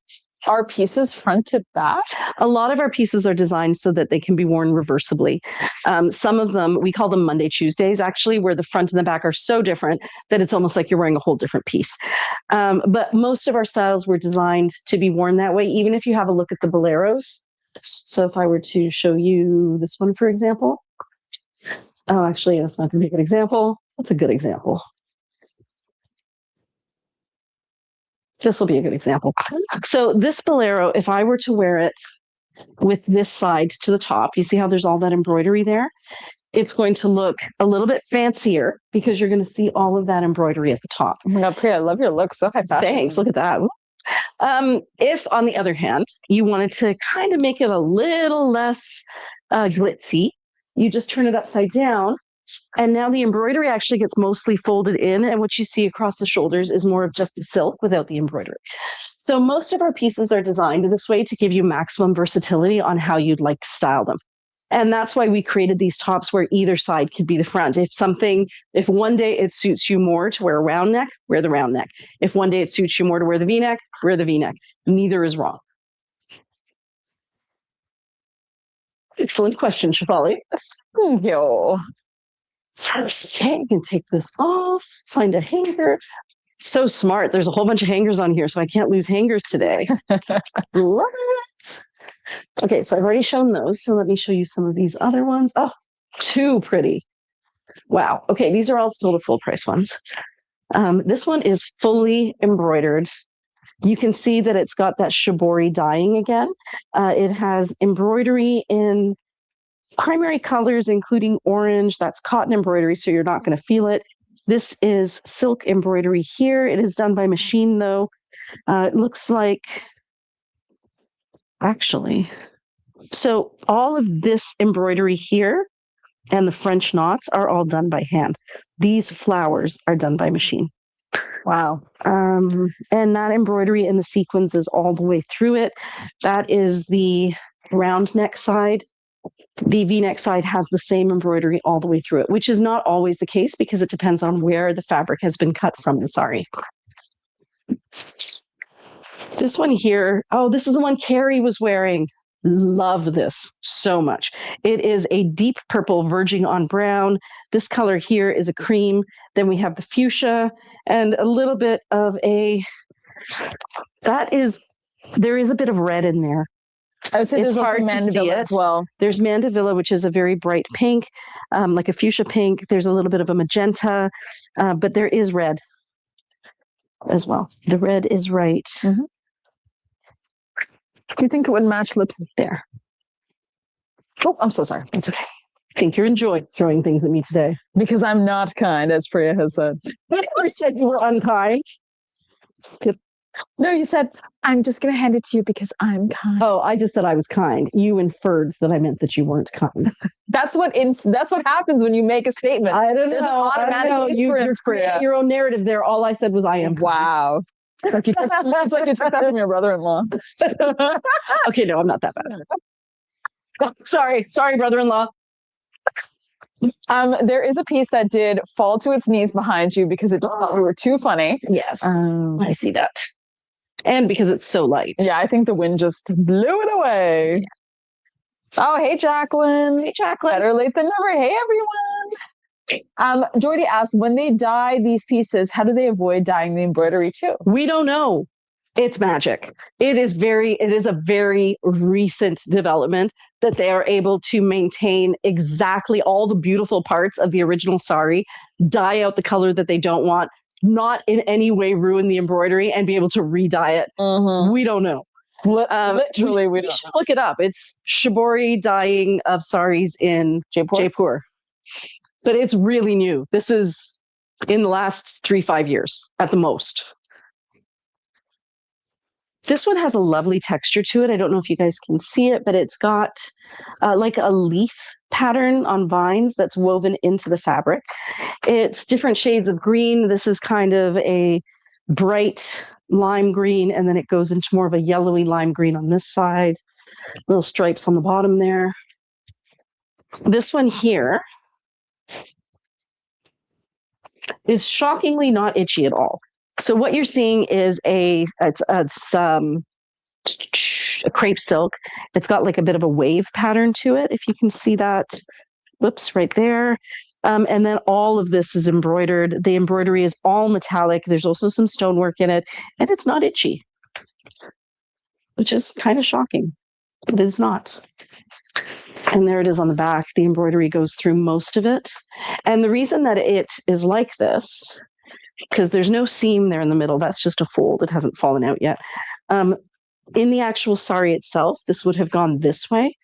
our pieces front to back? A lot of our pieces are designed so that they can be worn reversibly. Some of them, we call them Monday, Tuesdays, actually, where the front and the back are so different that it's almost like you're wearing a whole different piece. But most of our styles were designed to be worn that way, even if you have a look at the Boleros. So if I were to show you this one, for example, Oh, actually, that's not going to be a good example. That's a good example. This will be a good example. So this bolero, if I were to wear it with this side to the top, you see how there's all that embroidery there? It's going to look a little bit fancier because you're going to see all of that embroidery at the top. Oh my God, Priya, I love your look. So high fashion. Thanks. Look at that. If, on the other hand, you wanted to kind of make it a little less glitzy, you just turn it upside down. And now the embroidery actually gets mostly folded in. And what you see across the shoulders is more of just the silk without the embroidery. So most of our pieces are designed this way to give you maximum versatility on how you'd like to style them. And that's why we created these tops where either side could be the front. If one day it suits you more to wear a round neck, wear the round neck. If one day it suits you more to wear the V-neck, wear the V-neck. Neither is wrong. Excellent question, Shefali. Thank you. Okay, you can take this off, find a hanger. So smart. There's a whole bunch of hangers on here, so I can't lose hangers today. Love it. Okay, so I've already shown those. So let me show you some of these other ones. Oh, too pretty. Wow. Okay, these are all still the full price ones. This one is fully embroidered. You can see that it's got that shibori dyeing again. It has embroidery in primary colors, including orange. That's cotton embroidery, so you're not going to feel it. This is silk embroidery here. It is done by machine, though. It looks like, actually, so all of this embroidery here and the French knots are all done by hand. These flowers are done by machine. Wow. And that embroidery in the sequins is all the way through it. That is the round neck side. The V-neck side has the same embroidery all the way through it, which is not always the case because it depends on where the fabric has been cut from the sari. This one here, oh, this is the one Carrie was wearing. Love this so much. It is a deep purple verging on brown. This color here is a cream. Then we have the fuchsia and a little bit of there is a bit of red in there. I would say it's there's hard to see it as well. There's Mandevilla, which is a very bright pink, like a fuchsia pink. There's a little bit of a magenta, but there is red as well. The red is right. Mm-hmm. Do you think it would match lips there? Oh, I'm so sorry. It's okay. I think you're enjoying throwing things at me today. Because I'm not kind, as Priya has said. I never said you were unkind. No, you said, I'm just going to hand it to you because I'm kind. Oh, I just said I was kind. You inferred that I meant that you weren't kind. That's what happens when you make a statement. I don't There's know. an automatic inference, Priya. Your own narrative there. All I said was I am. Wow. It's like you took that from your brother-in-law. Okay, no, I'm not that bad. Sorry, brother-in-law. There is a piece that did fall to its knees behind you because it thought we were too funny. Yes, I see that. And because it's so light. Yeah, I think the wind just blew it away. Yeah. Oh, hey, Jacqueline. Hey, Jacqueline. Better late than never. Hey, everyone. Jordy asks, when they dye these pieces, how do they avoid dyeing the embroidery too? We don't know. It's magic. It is a very recent development that they are able to maintain exactly all the beautiful parts of the original sari, dye out the color that they don't want, not in any way ruin the embroidery, and be able to re-dye it. Mm-hmm. We don't know. Literally, we should look it up. It's shibori dyeing of saris in Jaipur. But it's really new. This is in the last 3-5 years at the most. This one has a lovely texture to it. I don't know if you guys can see it, but it's got like a leaf pattern on vines that's woven into the fabric. It's different shades of green. This is kind of a bright lime green, and then it goes into more of a yellowy lime green on this side. Little stripes on the bottom there. This one here is shockingly not itchy at all. So what you're seeing is a crepe silk. It's got like a bit of a wave pattern to it, if you can see that. Whoops, right there. And then all of this is embroidered. The embroidery is all metallic. There's also some stonework in it, and it's not itchy, which is kind of shocking, but it's not. And there it is on the back. The embroidery goes through most of it. And the reason that it is like this, because there's no seam there in the middle, that's just a fold. It hasn't fallen out yet. In the actual sari itself, this would have gone this way.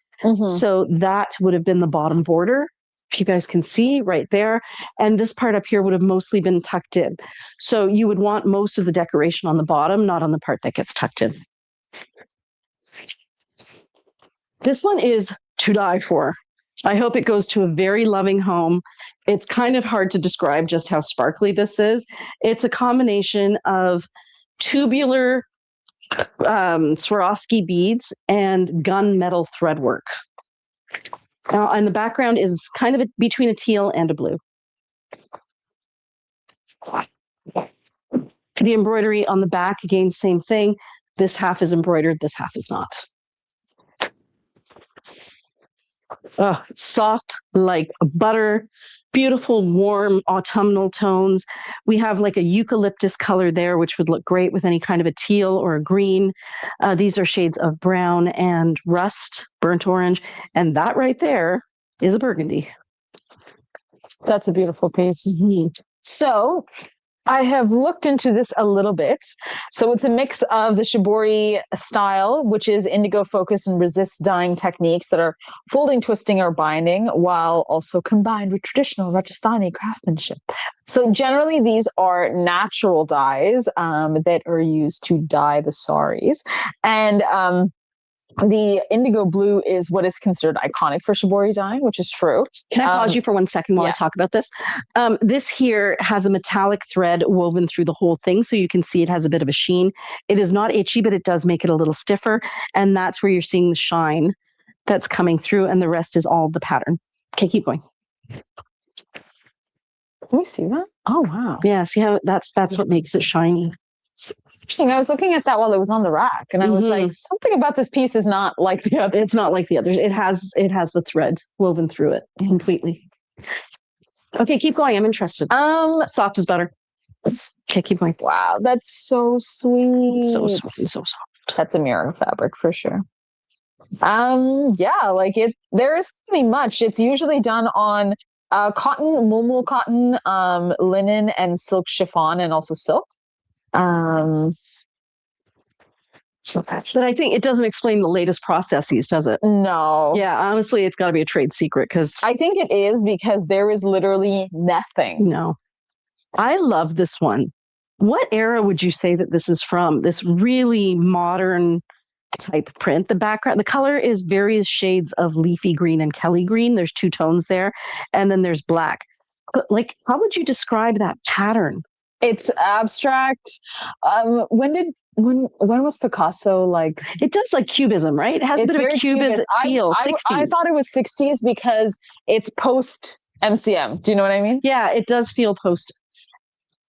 So that would have been the bottom border, if you guys can see right there. And this part up here would have mostly been tucked in. So you would want most of the decoration on the bottom, not on the part that gets tucked in. This one is to die for. I hope it goes to a very loving home. It's kind of hard to describe just how sparkly this is. It's a combination of tubular Swarovski beads and gunmetal threadwork. Now, and the background is kind of between a teal and a blue. The embroidery on the back, again, same thing. This half is embroidered, this half is not. Soft like butter, beautiful, warm autumnal tones. We have like a eucalyptus color there, which would look great with any kind of a teal or a green. These are shades of brown and rust, burnt orange. And that right there is a burgundy. That's a beautiful piece. So I have looked into this a little bit. So it's a mix of the shibori style, which is indigo focus and resist dyeing techniques that are folding, twisting, or binding, while also combined with traditional Rajasthani craftsmanship. So generally, these are natural dyes that are used to dye the saris. And the indigo blue is what is considered iconic for shibori dyeing, which is true. Can I pause you for 1 second while I talk about this? This here has a metallic thread woven through the whole thing, so you can see it has a bit of a sheen. It is not itchy, but it does make it a little stiffer, and that's where you're seeing the shine that's coming through, and the rest is all the pattern. Okay, keep going. Can we see that? Oh, wow. Yeah, see how that's what makes it shiny. Interesting. I was looking at that while it was on the rack, and I was like, something about this piece is not like the other. It's not like the others. It has the thread woven through it completely. Okay, keep going. I'm interested. Soft is better. Okay, keep going. Wow, that's so sweet. So sweet and so soft. That's a mirror fabric for sure. Yeah, like there isn't really much. It's usually done on cotton, mulmul cotton, linen, and silk chiffon, and also silk. But I think it doesn't explain the latest processes, does it? No. Yeah, honestly, it's got to be a trade secret because I think it is, because there is literally nothing. No. I love this one. What era would you say that this is from? This really modern type print. The background, the color is various shades of leafy green and Kelly green. There's 2 tones there, and then there's black. But like, how would you describe that pattern? It's abstract. When was Picasso like? It does like cubism, right? It has a bit of a cubism feel. 60s. I thought it was 60s because it's post MCM. Do you know what I mean? Yeah, it does feel post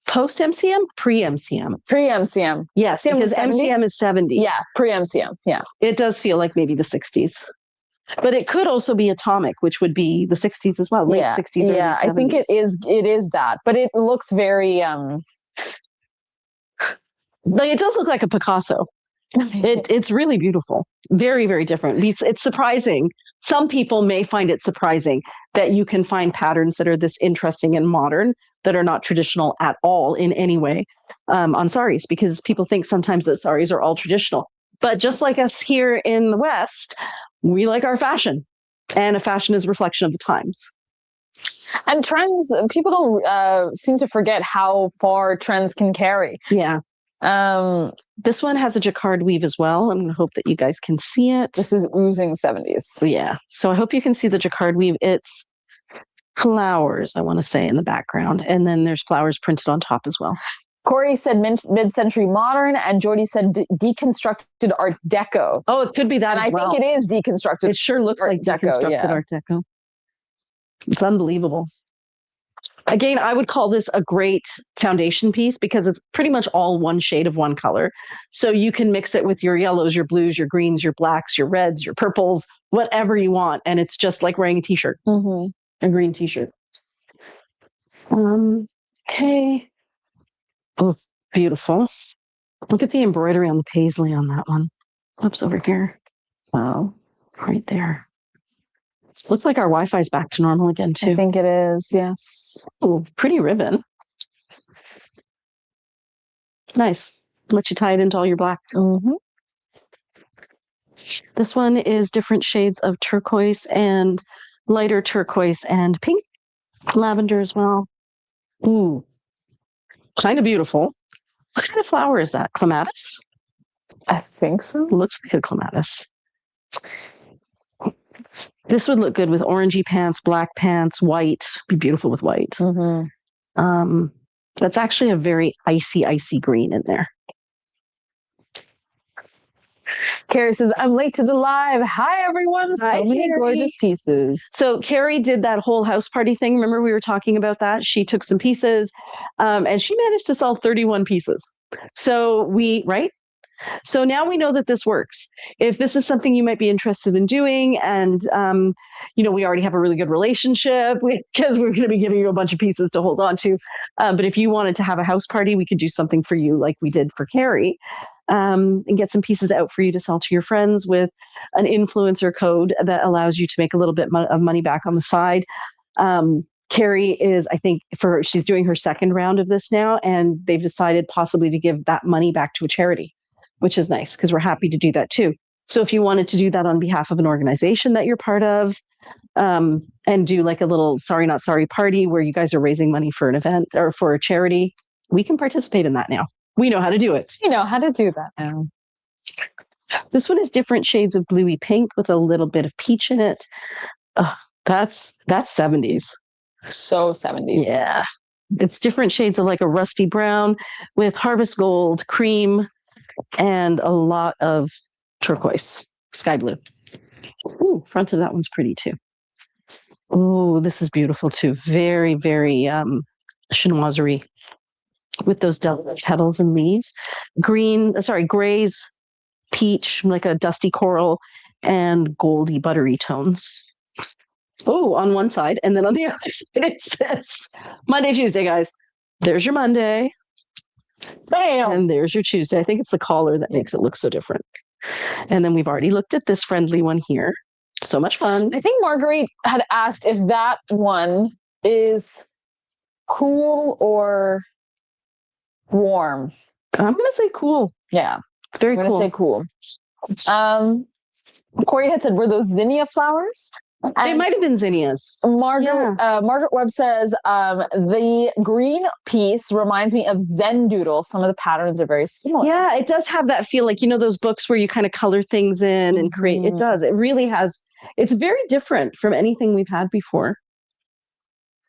MCM, pre MCM. Pre MCM. Yes, because MCM is 70. Yeah, pre MCM. Yeah, it does feel like maybe the 60s. But it could also be atomic, which would be the 60s as well, late 60s. Yeah, I think it is that, but it looks very like it does look like a Picasso. It's really beautiful. Very, very different. It's surprising. Some people may find it surprising that you can find patterns that are this interesting and modern that are not traditional at all in any way on saris, because people think sometimes that saris are all traditional. But just like us here in the West, we like our fashion, and a fashion is a reflection of the times. And trends, people don't seem to forget how far trends can carry. Yeah. This one has a jacquard weave as well. I'm going to hope that you guys can see it. This is oozing 70s. Yeah. So I hope you can see the jacquard weave. It's flowers, I want to say, in the background. And then there's flowers printed on top as well. Corey said mid-century modern, and Jordy said deconstructed Art Deco. Oh, it could be that as well. I think it is deconstructed. It sure looks like deconstructed Art Deco. It's unbelievable. Again, I would call this a great foundation piece because it's pretty much all one shade of one color. So you can mix it with your yellows, your blues, your greens, your blacks, your reds, your purples, whatever you want. And it's just like wearing a t-shirt, a green t-shirt. Okay. Oh, beautiful. Look at the embroidery on the paisley on that one. Oops, over here. Wow, right there. Looks like our Wi-Fi's back to normal again, too. I think it is, yes. Oh, pretty ribbon. Nice. Let you tie it into all your black. Mm-hmm. This one is different shades of turquoise and lighter turquoise and pink. Lavender as well. Ooh. Kind of beautiful. What kind of flower is that? Clematis? I think so. Looks like a clematis. This would look good with orangey pants, black pants, white. Be beautiful with white. Mm-hmm. That's actually a very icy green in there. Carrie says, I'm late to the live. Hi, everyone. Hi, so many Carrie. gorgeous pieces. So Carrie did that whole house party thing. Remember we were talking about that? She took some pieces and she managed to sell 31 pieces. So right? So now we know that this works. If this is something you might be interested in doing, and we already have a really good relationship because we're going to be giving you a bunch of pieces to hold on to. But if you wanted to have a house party, we could do something for you like we did for Carrie, and get some pieces out for you to sell to your friends with an influencer code that allows you to make a little bit of money back on the side. Carrie is, I think, she's doing her second round of this now, and they've decided possibly to give that money back to a charity, which is nice because we're happy to do that too. So if you wanted to do that on behalf of an organization that you're part of, and do like a little Sorry Not Sorry party where you guys are raising money for an event or for a charity, we can participate in that now. We know how to do it. You know how to do that now. This one is different shades of bluey pink with a little bit of peach in it. That's 70s. So 70s. Yeah. It's different shades of like a rusty brown with harvest gold, cream, and a lot of turquoise, sky blue. Ooh, front of that one's pretty too. Oh, this is beautiful too. Very, very chinoiserie with those delicate petals and leaves. Grays, peach, like a dusty coral, and goldy buttery tones. Oh, on one side, and then on the other side it says Monday, Tuesday, guys. There's your Monday. Bam! And there's your Tuesday. I think it's the collar that makes it look so different. And then we've already looked at this friendly one here. So much fun. I think Marguerite had asked if that one is cool or warm. I'm going to say cool. Yeah. It's very cool. I'm going to say cool. Corey had said, were those zinnia flowers? They might have been zinnias. Margaret Webb says, the green piece reminds me of Zen Doodle. Some of the patterns are very similar. Yeah, it does have that feel like, those books where you kind of color things in and create. It does. It really has. It's very different from anything we've had before.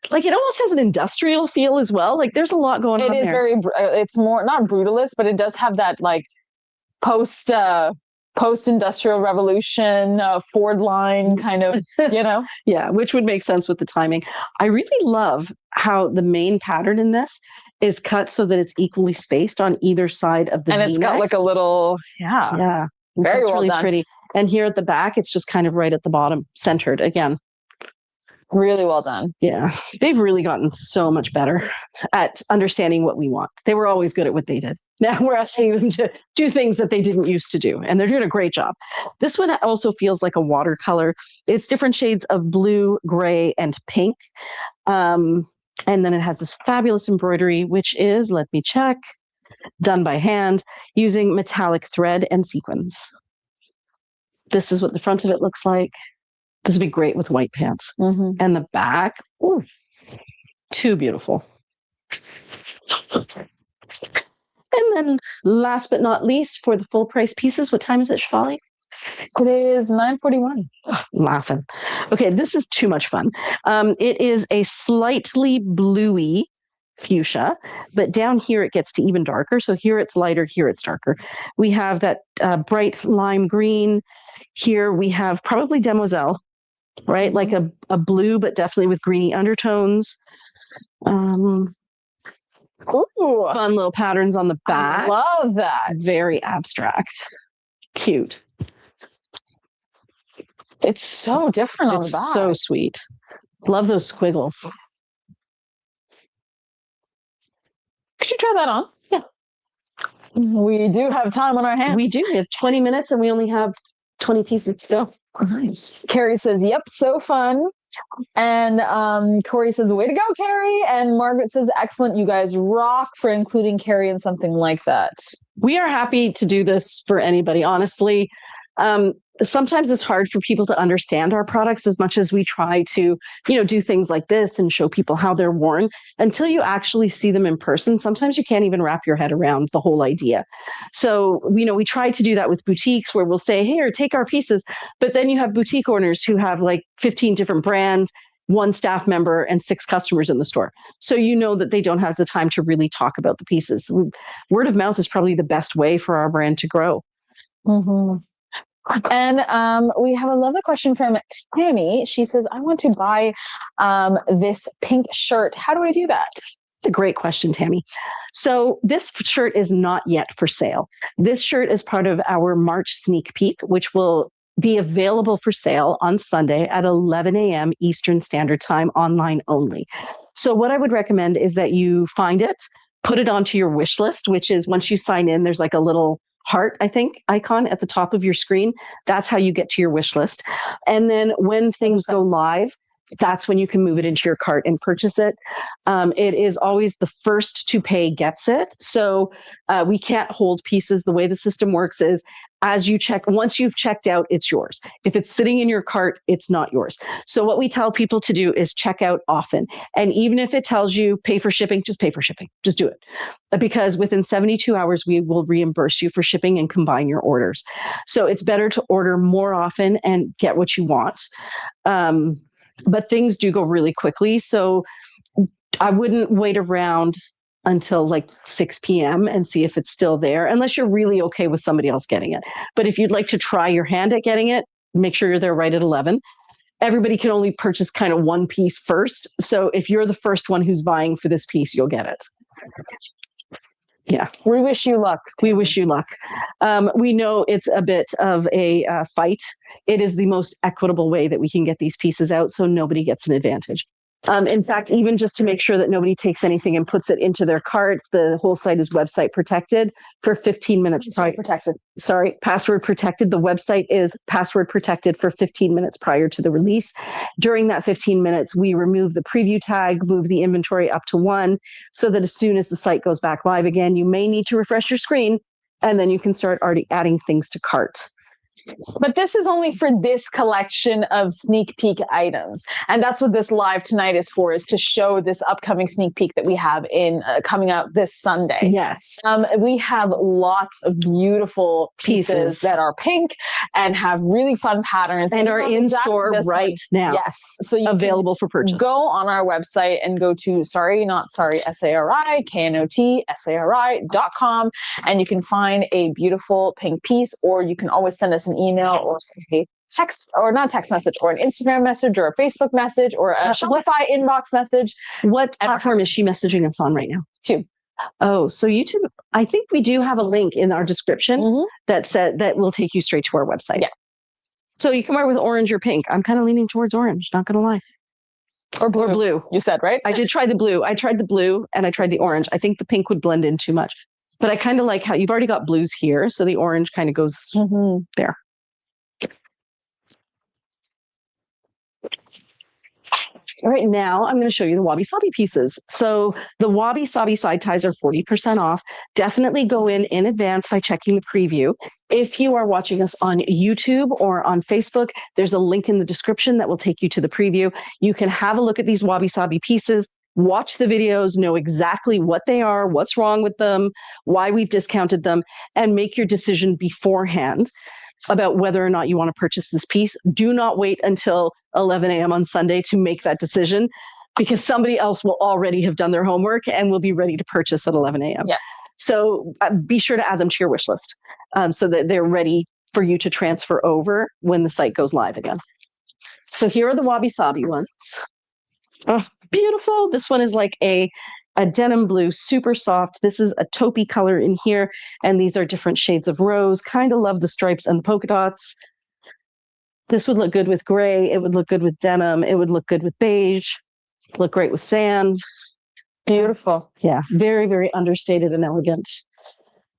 Like it almost has an industrial feel as well. Like there's a lot going on there. It's more, not brutalist, but it does have that like post-industrial revolution Ford line kind of, Yeah, which would make sense with the timing. I really love how the main pattern in this is cut so that it's equally spaced on either side of the V-neck. And it's got like a little, very well really done. Pretty. And here at the back, it's just kind of right at the bottom, centered again. Really well done. Yeah, they've really gotten so much better at understanding what we want. They were always good at what they did. Now we're asking them to do things that they didn't used to do, and they're doing a great job. This one also feels like a watercolor. It's different shades of blue, gray, and pink. And then it has this fabulous embroidery, which is, let me check, done by hand using metallic thread and sequins. This is what the front of it looks like. This would be great with white pants. Mm-hmm. And the back, ooh, too beautiful. And then last but not least, for the full price pieces, what time is it, Shefali? It is 9:41. Laughing. Okay, this is too much fun. It is a slightly bluey fuchsia, but down here it gets to even darker. So here it's lighter, here it's darker. We have that bright lime green. Here we have probably Demoiselle, right? Like a blue, but definitely with greeny undertones. Fun little patterns on the back. I love that. Very abstract. Cute. It's so different on the back. It's so sweet. Love those squiggles. Could you try that on? Yeah. We do have time on our hands. We do. We have 20 minutes and we only have 20 pieces to go. Nice. Carrie says, yep, so fun. And Corey says, way to go, Carrie. And Margaret says, excellent. You guys rock for including Carrie in something like that. We are happy to do this for anybody, honestly. Sometimes it's hard for people to understand our products as much as we try to, do things like this and show people how they're worn. Until you actually see them in person, sometimes you can't even wrap your head around the whole idea. So, we try to do that with boutiques where we'll say, here, take our pieces. But then you have boutique owners who have like 15 different brands, 1 staff member, and 6 customers in the store. So that they don't have the time to really talk about the pieces. Word of mouth is probably the best way for our brand to grow. Mm-hmm. And we have a lovely question from Tammy. She says, I want to buy this pink shirt. How do I do that? It's a great question, Tammy. So this shirt is not yet for sale. This shirt is part of our March sneak peek, which will be available for sale on Sunday at 11 a.m. Eastern Standard Time, online only. So what I would recommend is that you find it, put it onto your wish list, which is once you sign in, there's like a little heart, I think, icon at the top of your screen. That's how you get to your wish list. And then when things go live, that's when you can move it into your cart and purchase it. It is always the first to pay gets it. So we can't hold pieces. The way the system works is once you've checked out, it's yours. If it's sitting in your cart, it's not yours. So what we tell people to do is check out often. And even if it tells you pay for shipping, just pay for shipping. Just do it. Because within 72 hours, we will reimburse you for shipping and combine your orders. So it's better to order more often and get what you want. But things do go really quickly. So I wouldn't wait around until like 6 p.m. and see if it's still there, unless you're really okay with somebody else getting it. But if you'd like to try your hand at getting it, make sure you're there right at 11. Everybody can only purchase kind of one piece first. So if you're the first one who's buying for this piece, you'll get it. Yeah. We wish you luck. We wish you luck. We know it's a bit of a fight. It is the most equitable way that we can get these pieces out so nobody gets an advantage. In fact, even just to make sure that nobody takes anything and puts it into their cart, the whole site is website protected for 15 minutes. Password protected. The website is password protected for 15 minutes prior to the release. During that 15 minutes, we remove the preview tag, move the inventory up to 1, so that as soon as the site goes back live again, you may need to refresh your screen, and then you can start already adding things to cart. But this is only for this collection of sneak peek items. And that's what this live tonight is for, is to show this upcoming sneak peek that we have in coming out this Sunday. Yes. We have lots of beautiful pieces that are pink and have really fun patterns. And are in store right now. Yes. So you available for purchase. Go on our website and go to SARI.com, and you can find a beautiful pink piece, or you can always send us an email or a text, or not text message, or an Instagram message, or a Facebook message, or a Shopify inbox message. What platform is she messaging us on right now? YouTube. Oh, so YouTube. I think we do have a link in our description that will take you straight to our website. Yeah. So you can wear with orange or pink. I'm kind of leaning towards orange, not going to lie. Or blue. Or blue. You said, right? I did try the blue. I tried the blue and I tried the orange. I think the pink would blend in too much. But I kind of like how you've already got blues here. So the orange kind of goes there. All right, now I'm going to show you the Wabi Sabi pieces. So the Wabi Sabi side ties are 40% off. Definitely go in advance by checking the preview. If you are watching us on YouTube or on Facebook, there's a link in the description that will take you to the preview. You can have a look at these Wabi Sabi pieces, watch the videos, know exactly what they are, what's wrong with them, why we've discounted them, and make your decision beforehand about whether or not you want to purchase this piece. Do not wait until 11 a.m. on Sunday to make that decision, because somebody else will already have done their homework and will be ready to purchase at 11 a.m. Yeah. So be sure to add them to your wish list so that they're ready for you to transfer over when the site goes live again. So here are the Wabi Sabi ones. Oh, beautiful. This one is like a denim blue, super soft. This is a taupey color in here, and these are different shades of rose. Kind of love the stripes and the polka dots. This would look good with gray. It would look good with denim. It would look good with beige. Look great with sand. Beautiful. Yeah, very, very understated and elegant.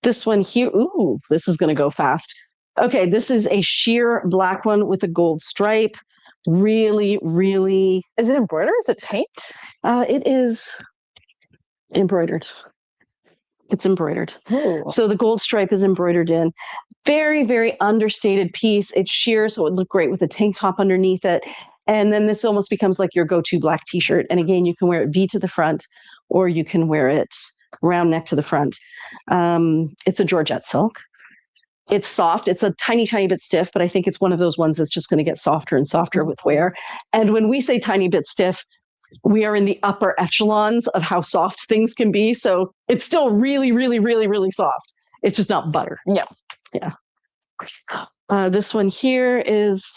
This one here, ooh, this is going to go fast. Okay, this is a sheer black one with a gold stripe. Really, really. Is it embroidered? Is it paint? It is embroidered. It's embroidered. Ooh. So the gold stripe is embroidered in. Very, very understated piece. It's sheer, so it would look great with a tank top underneath it. And then this almost becomes like your go-to black t-shirt. And again, you can wear it V to the front, or you can wear it round neck to the front. It's a Georgette silk. It's soft. It's a tiny, tiny bit stiff, but I think it's one of those ones that's just going to get softer and softer with wear. And when we say tiny bit stiff, we are in the upper echelons of how soft things can be. So it's still really, really, really, really soft. It's just not butter. Yeah. Yeah. This one here is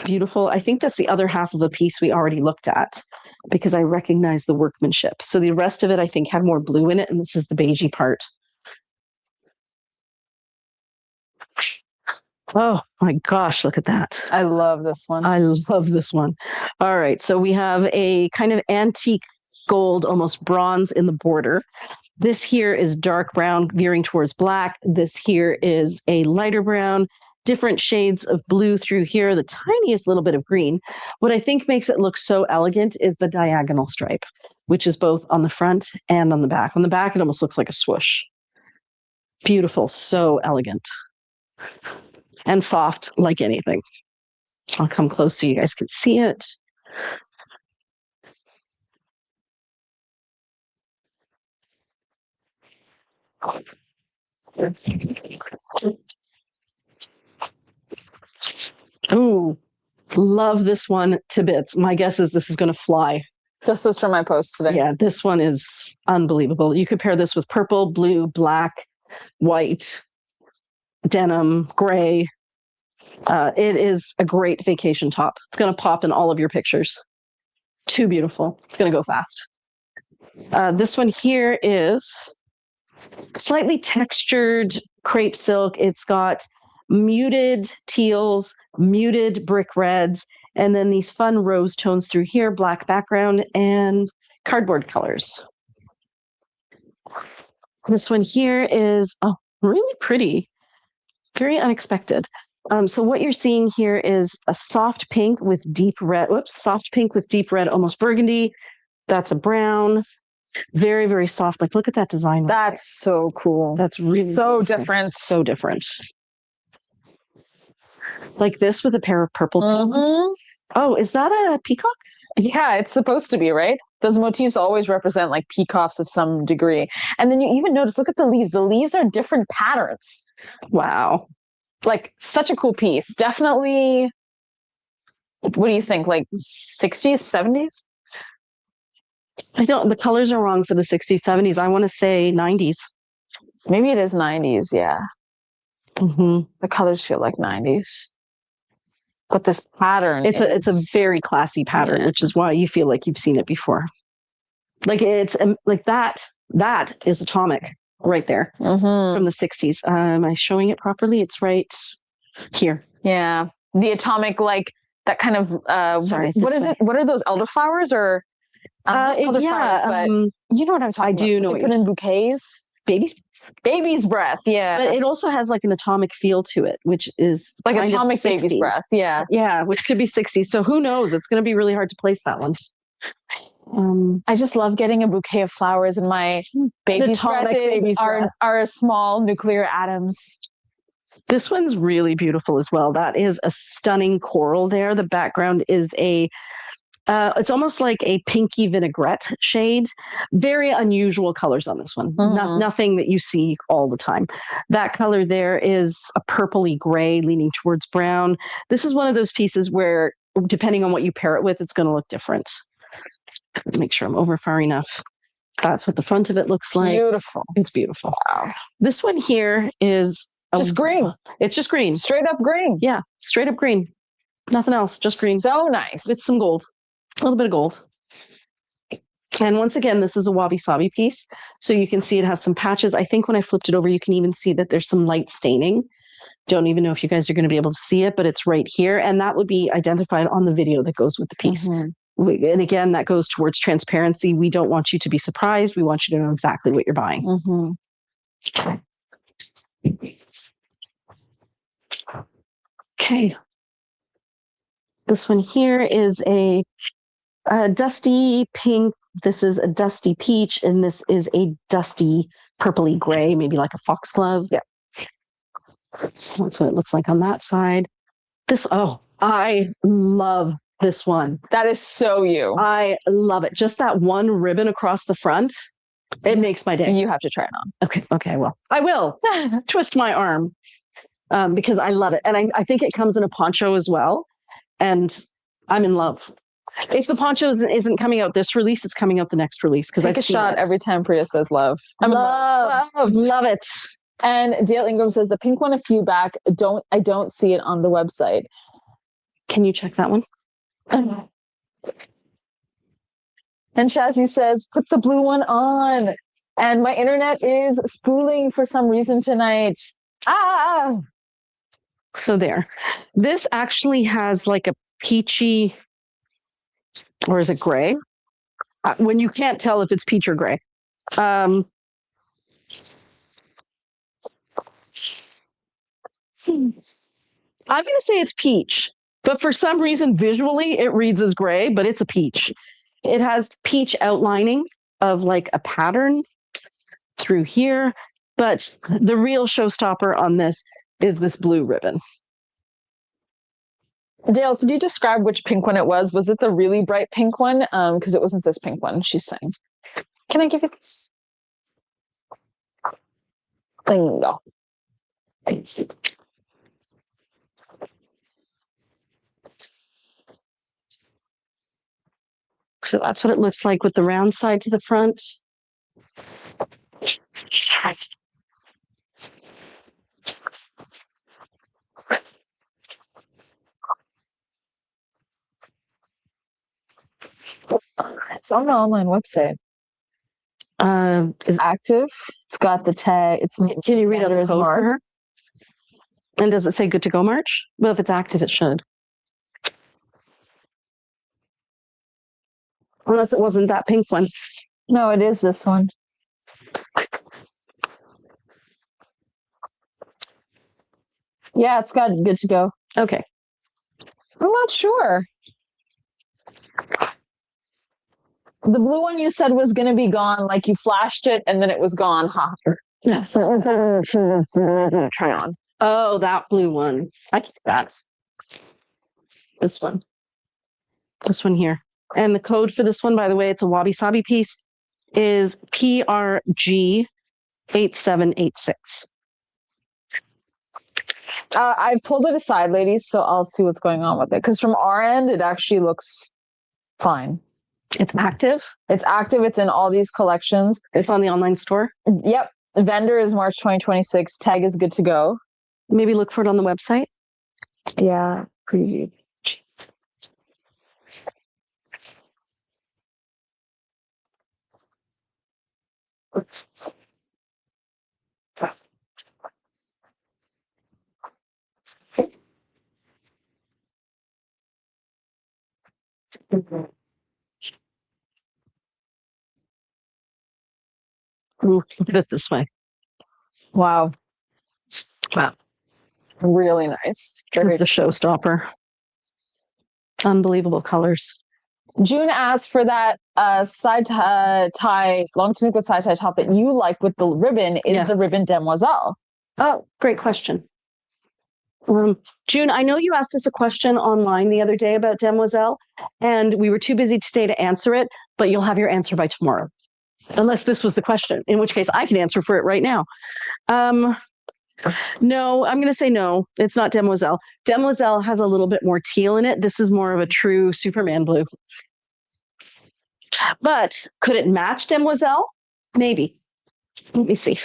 beautiful. I think that's the other half of a piece we already looked at because I recognize the workmanship. So the rest of it, I think, had more blue in it. And this is the beigey part. Oh my gosh, look at that. I love this one. I love this one. All right. So we have a kind of antique gold, almost bronze in the border. This here is dark brown veering towards black. This here is a lighter brown, different shades of blue through here, the tiniest little bit of green. What I think makes it look so elegant is the diagonal stripe, which is both on the front and on the back. On the back, it almost looks like a swoosh. Beautiful. So elegant. And soft like anything. I'll come close so you guys can see it. Ooh, love this one to bits. My guess is this is going to fly. Just was from my post today. Yeah, this one is unbelievable. You could pair this with purple, blue, black, white, denim, gray. It is a great vacation top. It's going to pop in all of your pictures. Too beautiful. It's going to go fast. This one here is slightly textured crepe silk. It's got muted teals, muted brick reds, and then these fun rose tones through here, black background and cardboard colors. This one here is really pretty, very unexpected. So what you're seeing here is a soft pink with deep red. Soft pink with deep red, almost burgundy. That's a brown. Very, very soft. Like, look at that design. That's so cool. That's really so beautiful. different. So different. Like this with a pair of purple pins. Oh, is that a peacock? Yeah, it's supposed to be, right? Those motifs always represent like peacocks of some degree. And then you even notice, look at the leaves. The leaves are different patterns. Wow. Like, such a cool piece. Definitely, what do you think? Like 60s, 70s? The colors are wrong for the 60s, 70s. I want to say 90s. Maybe it is 90s, yeah. Mm-hmm. The colors feel like 90s. But this pattern it's a very classy pattern, which is why you feel like you've seen it before. Like it's like that is atomic right there from the 60s. Am I showing it properly? It's right here. Yeah. The atomic, like that kind of what is it? What are those elderflowers or elderflowers, but you know what I'm talking about. I do know. They put in bouquets. Baby's breath, yeah. But it also has like an atomic feel to it, which is like atomic baby's breath, yeah. Yeah, which could be 60s. So who knows? It's going to be really hard to place that one. I just love getting a bouquet of flowers, and my baby's breath are small nuclear atoms. This one's really beautiful as well. That is a stunning coral there. The background is it's almost like a pinky vinaigrette shade. Very unusual colors on this one. Nothing that you see all the time. That color there is a purpley gray leaning towards brown. This is one of those pieces where, depending on what you pair it with, it's going to look different. Make sure I'm over far enough. That's what the front of it looks like. Beautiful. It's beautiful. Wow. This one here is just green. It's just green. Straight up green. Yeah, straight up green. Nothing else, just green. So nice. With some gold. A little bit of gold. And once again, this is a wabi-sabi piece. So you can see it has some patches. I think when I flipped it over, you can even see that there's some light staining. Don't even know if you guys are going to be able to see it, but it's right here. And that would be identified on the video that goes with the piece. And again, that goes towards transparency. We don't want you to be surprised. We want you to know exactly what you're buying. Okay. This one here is a dusty pink. This is a dusty peach, and this is a dusty purpley gray, maybe like a foxglove. Yeah. That's what it looks like on that side. I love this one. That is so you. I love it. Just that one ribbon across the front. It makes my day. You have to try it on. Okay, well, I will twist my arm because I love it. And I think it comes in a poncho as well. And I'm in love. If the poncho isn't coming out this release, it's coming out the next release. Because I've a shot every time Priya says love. Love it. And Dale Ingram says the pink one a few back. I don't see it on the website. Can you check that one? And Shazzy says, put the blue one on. And my internet is spooling for some reason tonight. So there. This actually has like a peachy, or is it gray? When you can't tell if it's peach or gray. I'm going to say it's peach, but for some reason, visually, it reads as gray, but it's a peach. It has peach outlining of like a pattern through here, but the real showstopper on this is this blue ribbon. Dale, could you describe which pink one it was? Was it the really bright pink one? Because it wasn't this pink one, she's saying. Can I give you this? No. So that's what it looks like with the round side to the front. It's on the online website. It's active. It's got the tag. Can you read out the code for marked? her? And does it say good to go March? Well, if it's active, it should. Unless it wasn't that pink one. No, it is this one. Yeah, it's got good to go. Okay. I'm not sure. The blue one you said was going to be gone, like you flashed it and then it was gone. Huh? Yeah. Try on. Oh, that blue one. I keep that. This one. This one here. And the code for this one, by the way, it's a Wabi Sabi piece, is PRG 8786. I pulled it aside, ladies, so I'll see what's going on with it. Because from our end, it actually looks fine. It's active. It's active. It's in all these collections. It's on the online store. Yep. Vendor is March 2026. Tag is good to go. Maybe look for it on the website. Yeah. Preview. Ooh, look at it this way. Wow. Wow. Really nice. Very the showstopper. Unbelievable colors. June asked for that side tie, long tunic with side tie top that you like with the ribbon. Is the ribbon demoiselle? Oh, great question. June, I know you asked us a question online the other day about demoiselle, and we were too busy today to answer it, but you'll have your answer by tomorrow. Unless this was the question, in which case I can answer for it right now. No, I'm going to say no. It's not demoiselle. Demoiselle has a little bit more teal in it. This is more of a true Superman blue. But could it match demoiselle? Maybe. Let me see.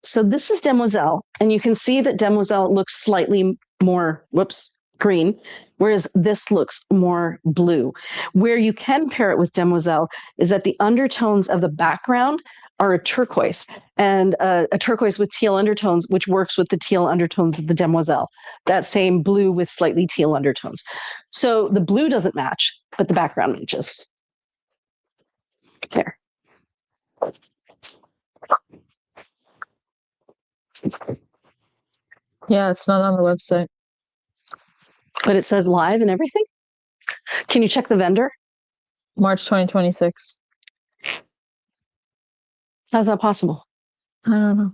So this is demoiselle, and you can see that demoiselle looks slightly more, green, whereas this looks more blue. Where you can pair it with Demoiselle is that the undertones of the background are a turquoise, and a turquoise with teal undertones, which works with the teal undertones of the Demoiselle. That same blue with slightly teal undertones. So the blue doesn't match, but the background matches. There. Yeah, it's not on the website. But it says live and everything? Can you check the vendor? March 2026. How's that possible? I don't know.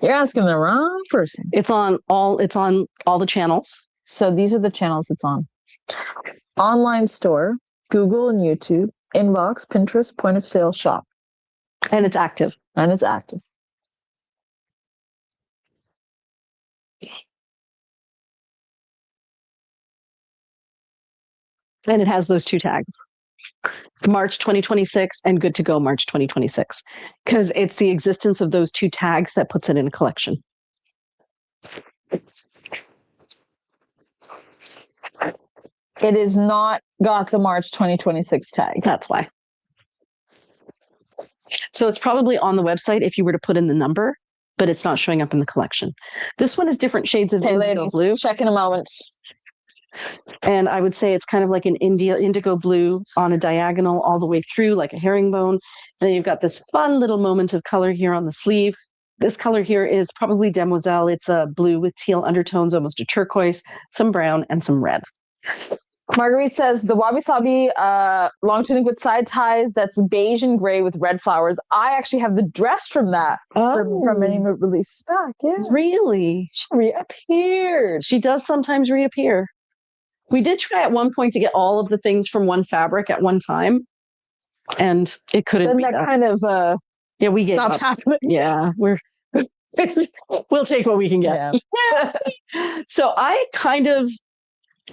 You're asking the wrong person. It's on all the channels. So these are the channels it's on. Online store, Google and YouTube, inbox, Pinterest, point of sale, shop. And it's active. And it's active. And it has those two tags. March 2026 and good to go March 2026. Because it's the existence of those two tags that puts it in a collection. It is not got the March 2026 tag. That's why. So it's probably on the website if you were to put in the number, but it's not showing up in the collection. This one is different shades of indigo blue. Check in a moment. And I would say it's kind of like an indigo blue on a diagonal all the way through, like a herringbone. Then you've got this fun little moment of color here on the sleeve. This color here is probably Demoiselle. It's a blue with teal undertones, almost a turquoise, some brown, and some red. Marguerite says the wabi sabi long tunic with side ties that's beige and gray with red flowers. I actually have the dress from that from any release back. Yeah, really, she reappeared. She does sometimes reappear. We did try at one point to get all of the things from one fabric at one time, and it couldn't. Then that kind of yeah, we gave stopped up. happening. Yeah, we'll take what we can get. Yeah. So I kind of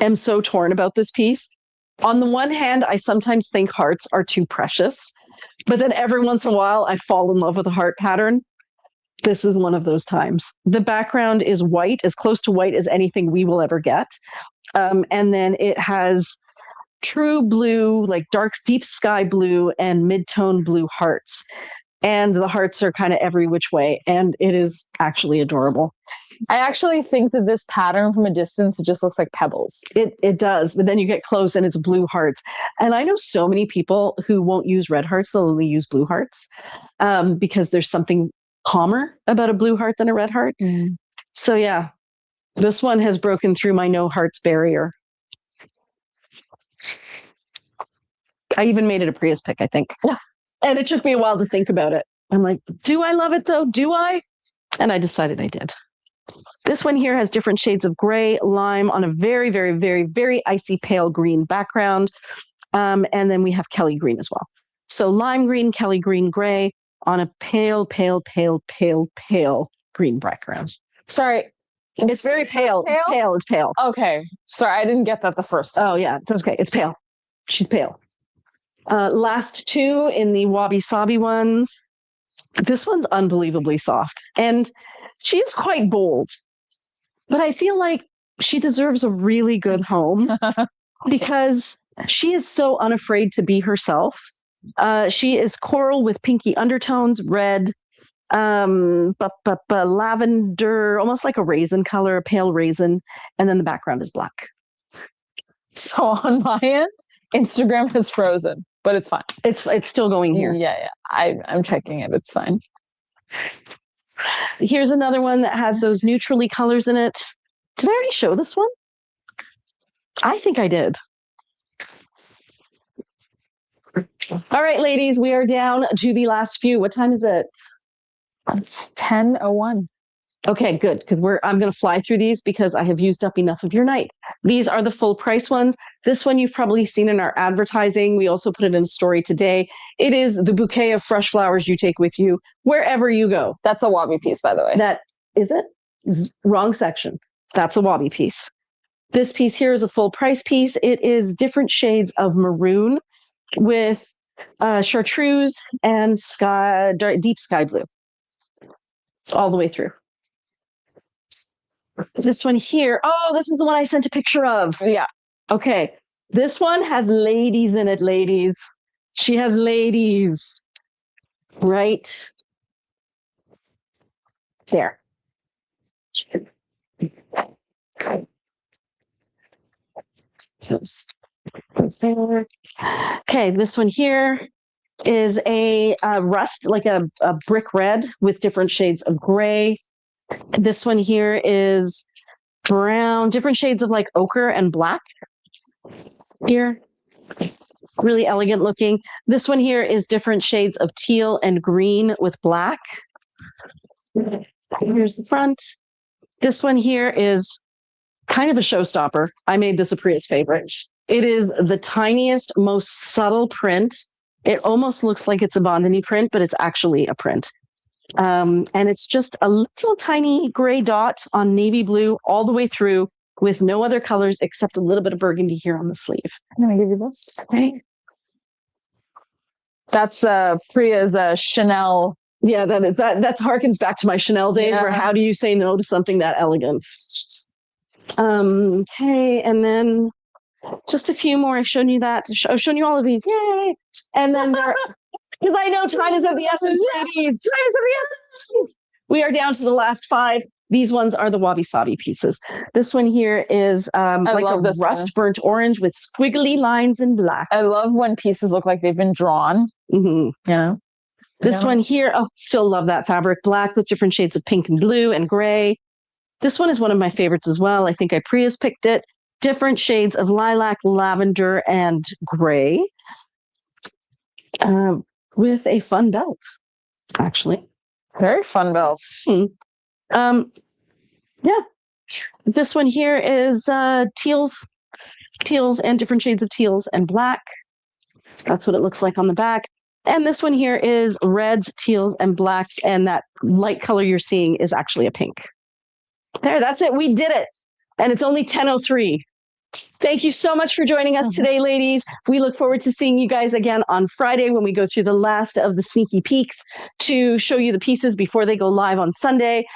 am so torn about this piece. On the one hand, I sometimes think hearts are too precious, but then every once in a while, I fall in love with a heart pattern. This is one of those times. The background is white, as close to white as anything we will ever get. And then it has true blue, like dark, deep sky blue and mid-tone blue hearts. And the hearts are kind of every which way. And it is actually adorable. I actually think that this pattern from a distance, it just looks like pebbles. It does. But then you get close and it's blue hearts. And I know so many people who won't use red hearts. They'll only use blue hearts because there's something calmer about a blue heart than a red heart. Mm. So yeah, this one has broken through my no hearts barrier. I even made it a Prius pick, I think. And it took me a while to think about it. I'm like, do I love it though? Do I? And I decided I did. This one here has different shades of gray, lime on a very, very, very, very icy pale green background. And then we have Kelly green as well. So lime green, Kelly green, gray on a pale, pale, pale, pale, pale green background. Sorry. It's very pale. It's pale. It's pale. Okay. Sorry, I didn't get that the first time. Oh, yeah. That's okay. It's pale. She's pale. Last two in the wabi sabi ones. This one's unbelievably soft. And she is quite bold. But I feel like she deserves a really good home because she is so unafraid to be herself. She is coral with pinky undertones, red, lavender, almost like a raisin color, a pale raisin, and then the background is black. So on my end, Instagram has frozen, but it's fine. It's still going here. Yeah. I'm checking it. It's fine. Here's another one that has those neutrally colors in it. Did I already show this one? I think I did. All right, ladies, we are down to the last few. What time is it? It's 10:01. Okay, good. Because I'm going to fly through these because I have used up enough of your night. These are the full price ones. This one you've probably seen in our advertising. We also put it in a story today. It is the bouquet of fresh flowers you take with you wherever you go. That's a wabi piece, by the way. That is it? Wrong section. That's a wabi piece. This piece here is a full price piece. It is different shades of maroon with chartreuse and deep sky blue all the way through. This one here. Oh, this is the one I sent a picture of. Yeah. Okay. This one has ladies in it, ladies. She has ladies. Right there. Okay, this one here is a rust, like a brick red with different shades of gray. This one here is brown, different shades of like ochre and black. Here, really elegant looking. This one here is different shades of teal and green with black. Here's the front. This one here is kind of a showstopper. I made this a Priya's favorite. It is the tiniest, most subtle print. It almost looks like it's a Bondini print, but it's actually a print. And it's just a little tiny gray dot on navy blue all the way through with no other colors except a little bit of burgundy here on the sleeve. I'm going to give you this. Okay. That's Priya's Chanel. Yeah, that harkens back to my Chanel days where how do you say no to something that elegant? Okay, and then just a few more. I've shown you that. I've shown you all of these. Yay! And then because I know time is of the essence, ladies. Time is of the essence. We are down to the last 5. These ones are the wabi-sabi pieces. This one here is like a rust burnt orange with squiggly lines in black. I love when pieces look like they've been drawn. Mm-hmm. Yeah. This one here, oh, still love that fabric. Black with different shades of pink and blue and gray. This one is one of my favorites as well. I think Priya's picked it. Different shades of lilac, lavender, and gray. With a fun belt, actually. Very fun belts. Yeah. This one here is teals and different shades of teals and black. That's what it looks like on the back. And this one here is reds, teals, and blacks. And that light color you're seeing is actually a pink. There, that's it. We did it. And it's only 10:03. Thank you so much for joining us today, ladies. We look forward to seeing you guys again on Friday when we go through the last of the sneaky peeks to show you the pieces before they go live on Sunday.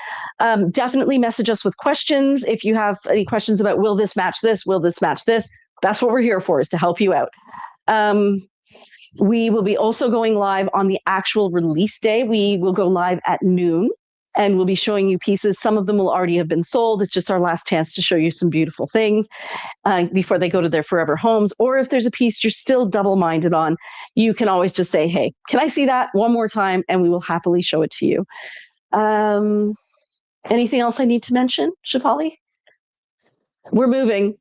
Definitely message us with questions. If you have any questions about will this match this, will this match this, that's what we're here for, is to help you out. We will be also going live on the actual release day. We will go live at noon. And we'll be showing you pieces. Some of them will already have been sold. It's just our last chance to show you some beautiful things before they go to their forever homes. Or if there's a piece you're still double-minded on, you can always just say, hey, can I see that one more time? And we will happily show it to you. Anything else I need to mention, Shefali? We're moving.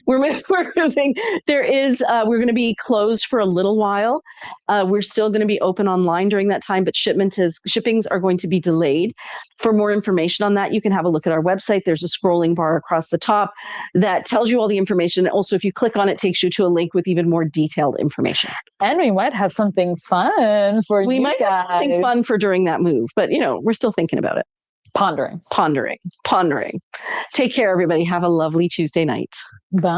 We're moving. There is, we're going to be closed for a little while. We're still going to be open online during that time, but shippings are going to be delayed. For more information on that, you can have a look at our website. There's a scrolling bar across the top that tells you all the information. Also, if you click on it, it takes you to a link with even more detailed information. And we might have something fun for you guys. We might have something fun for during that move, but we're still thinking about it. Pondering. Take care, everybody. Have a lovely Tuesday night. Bye.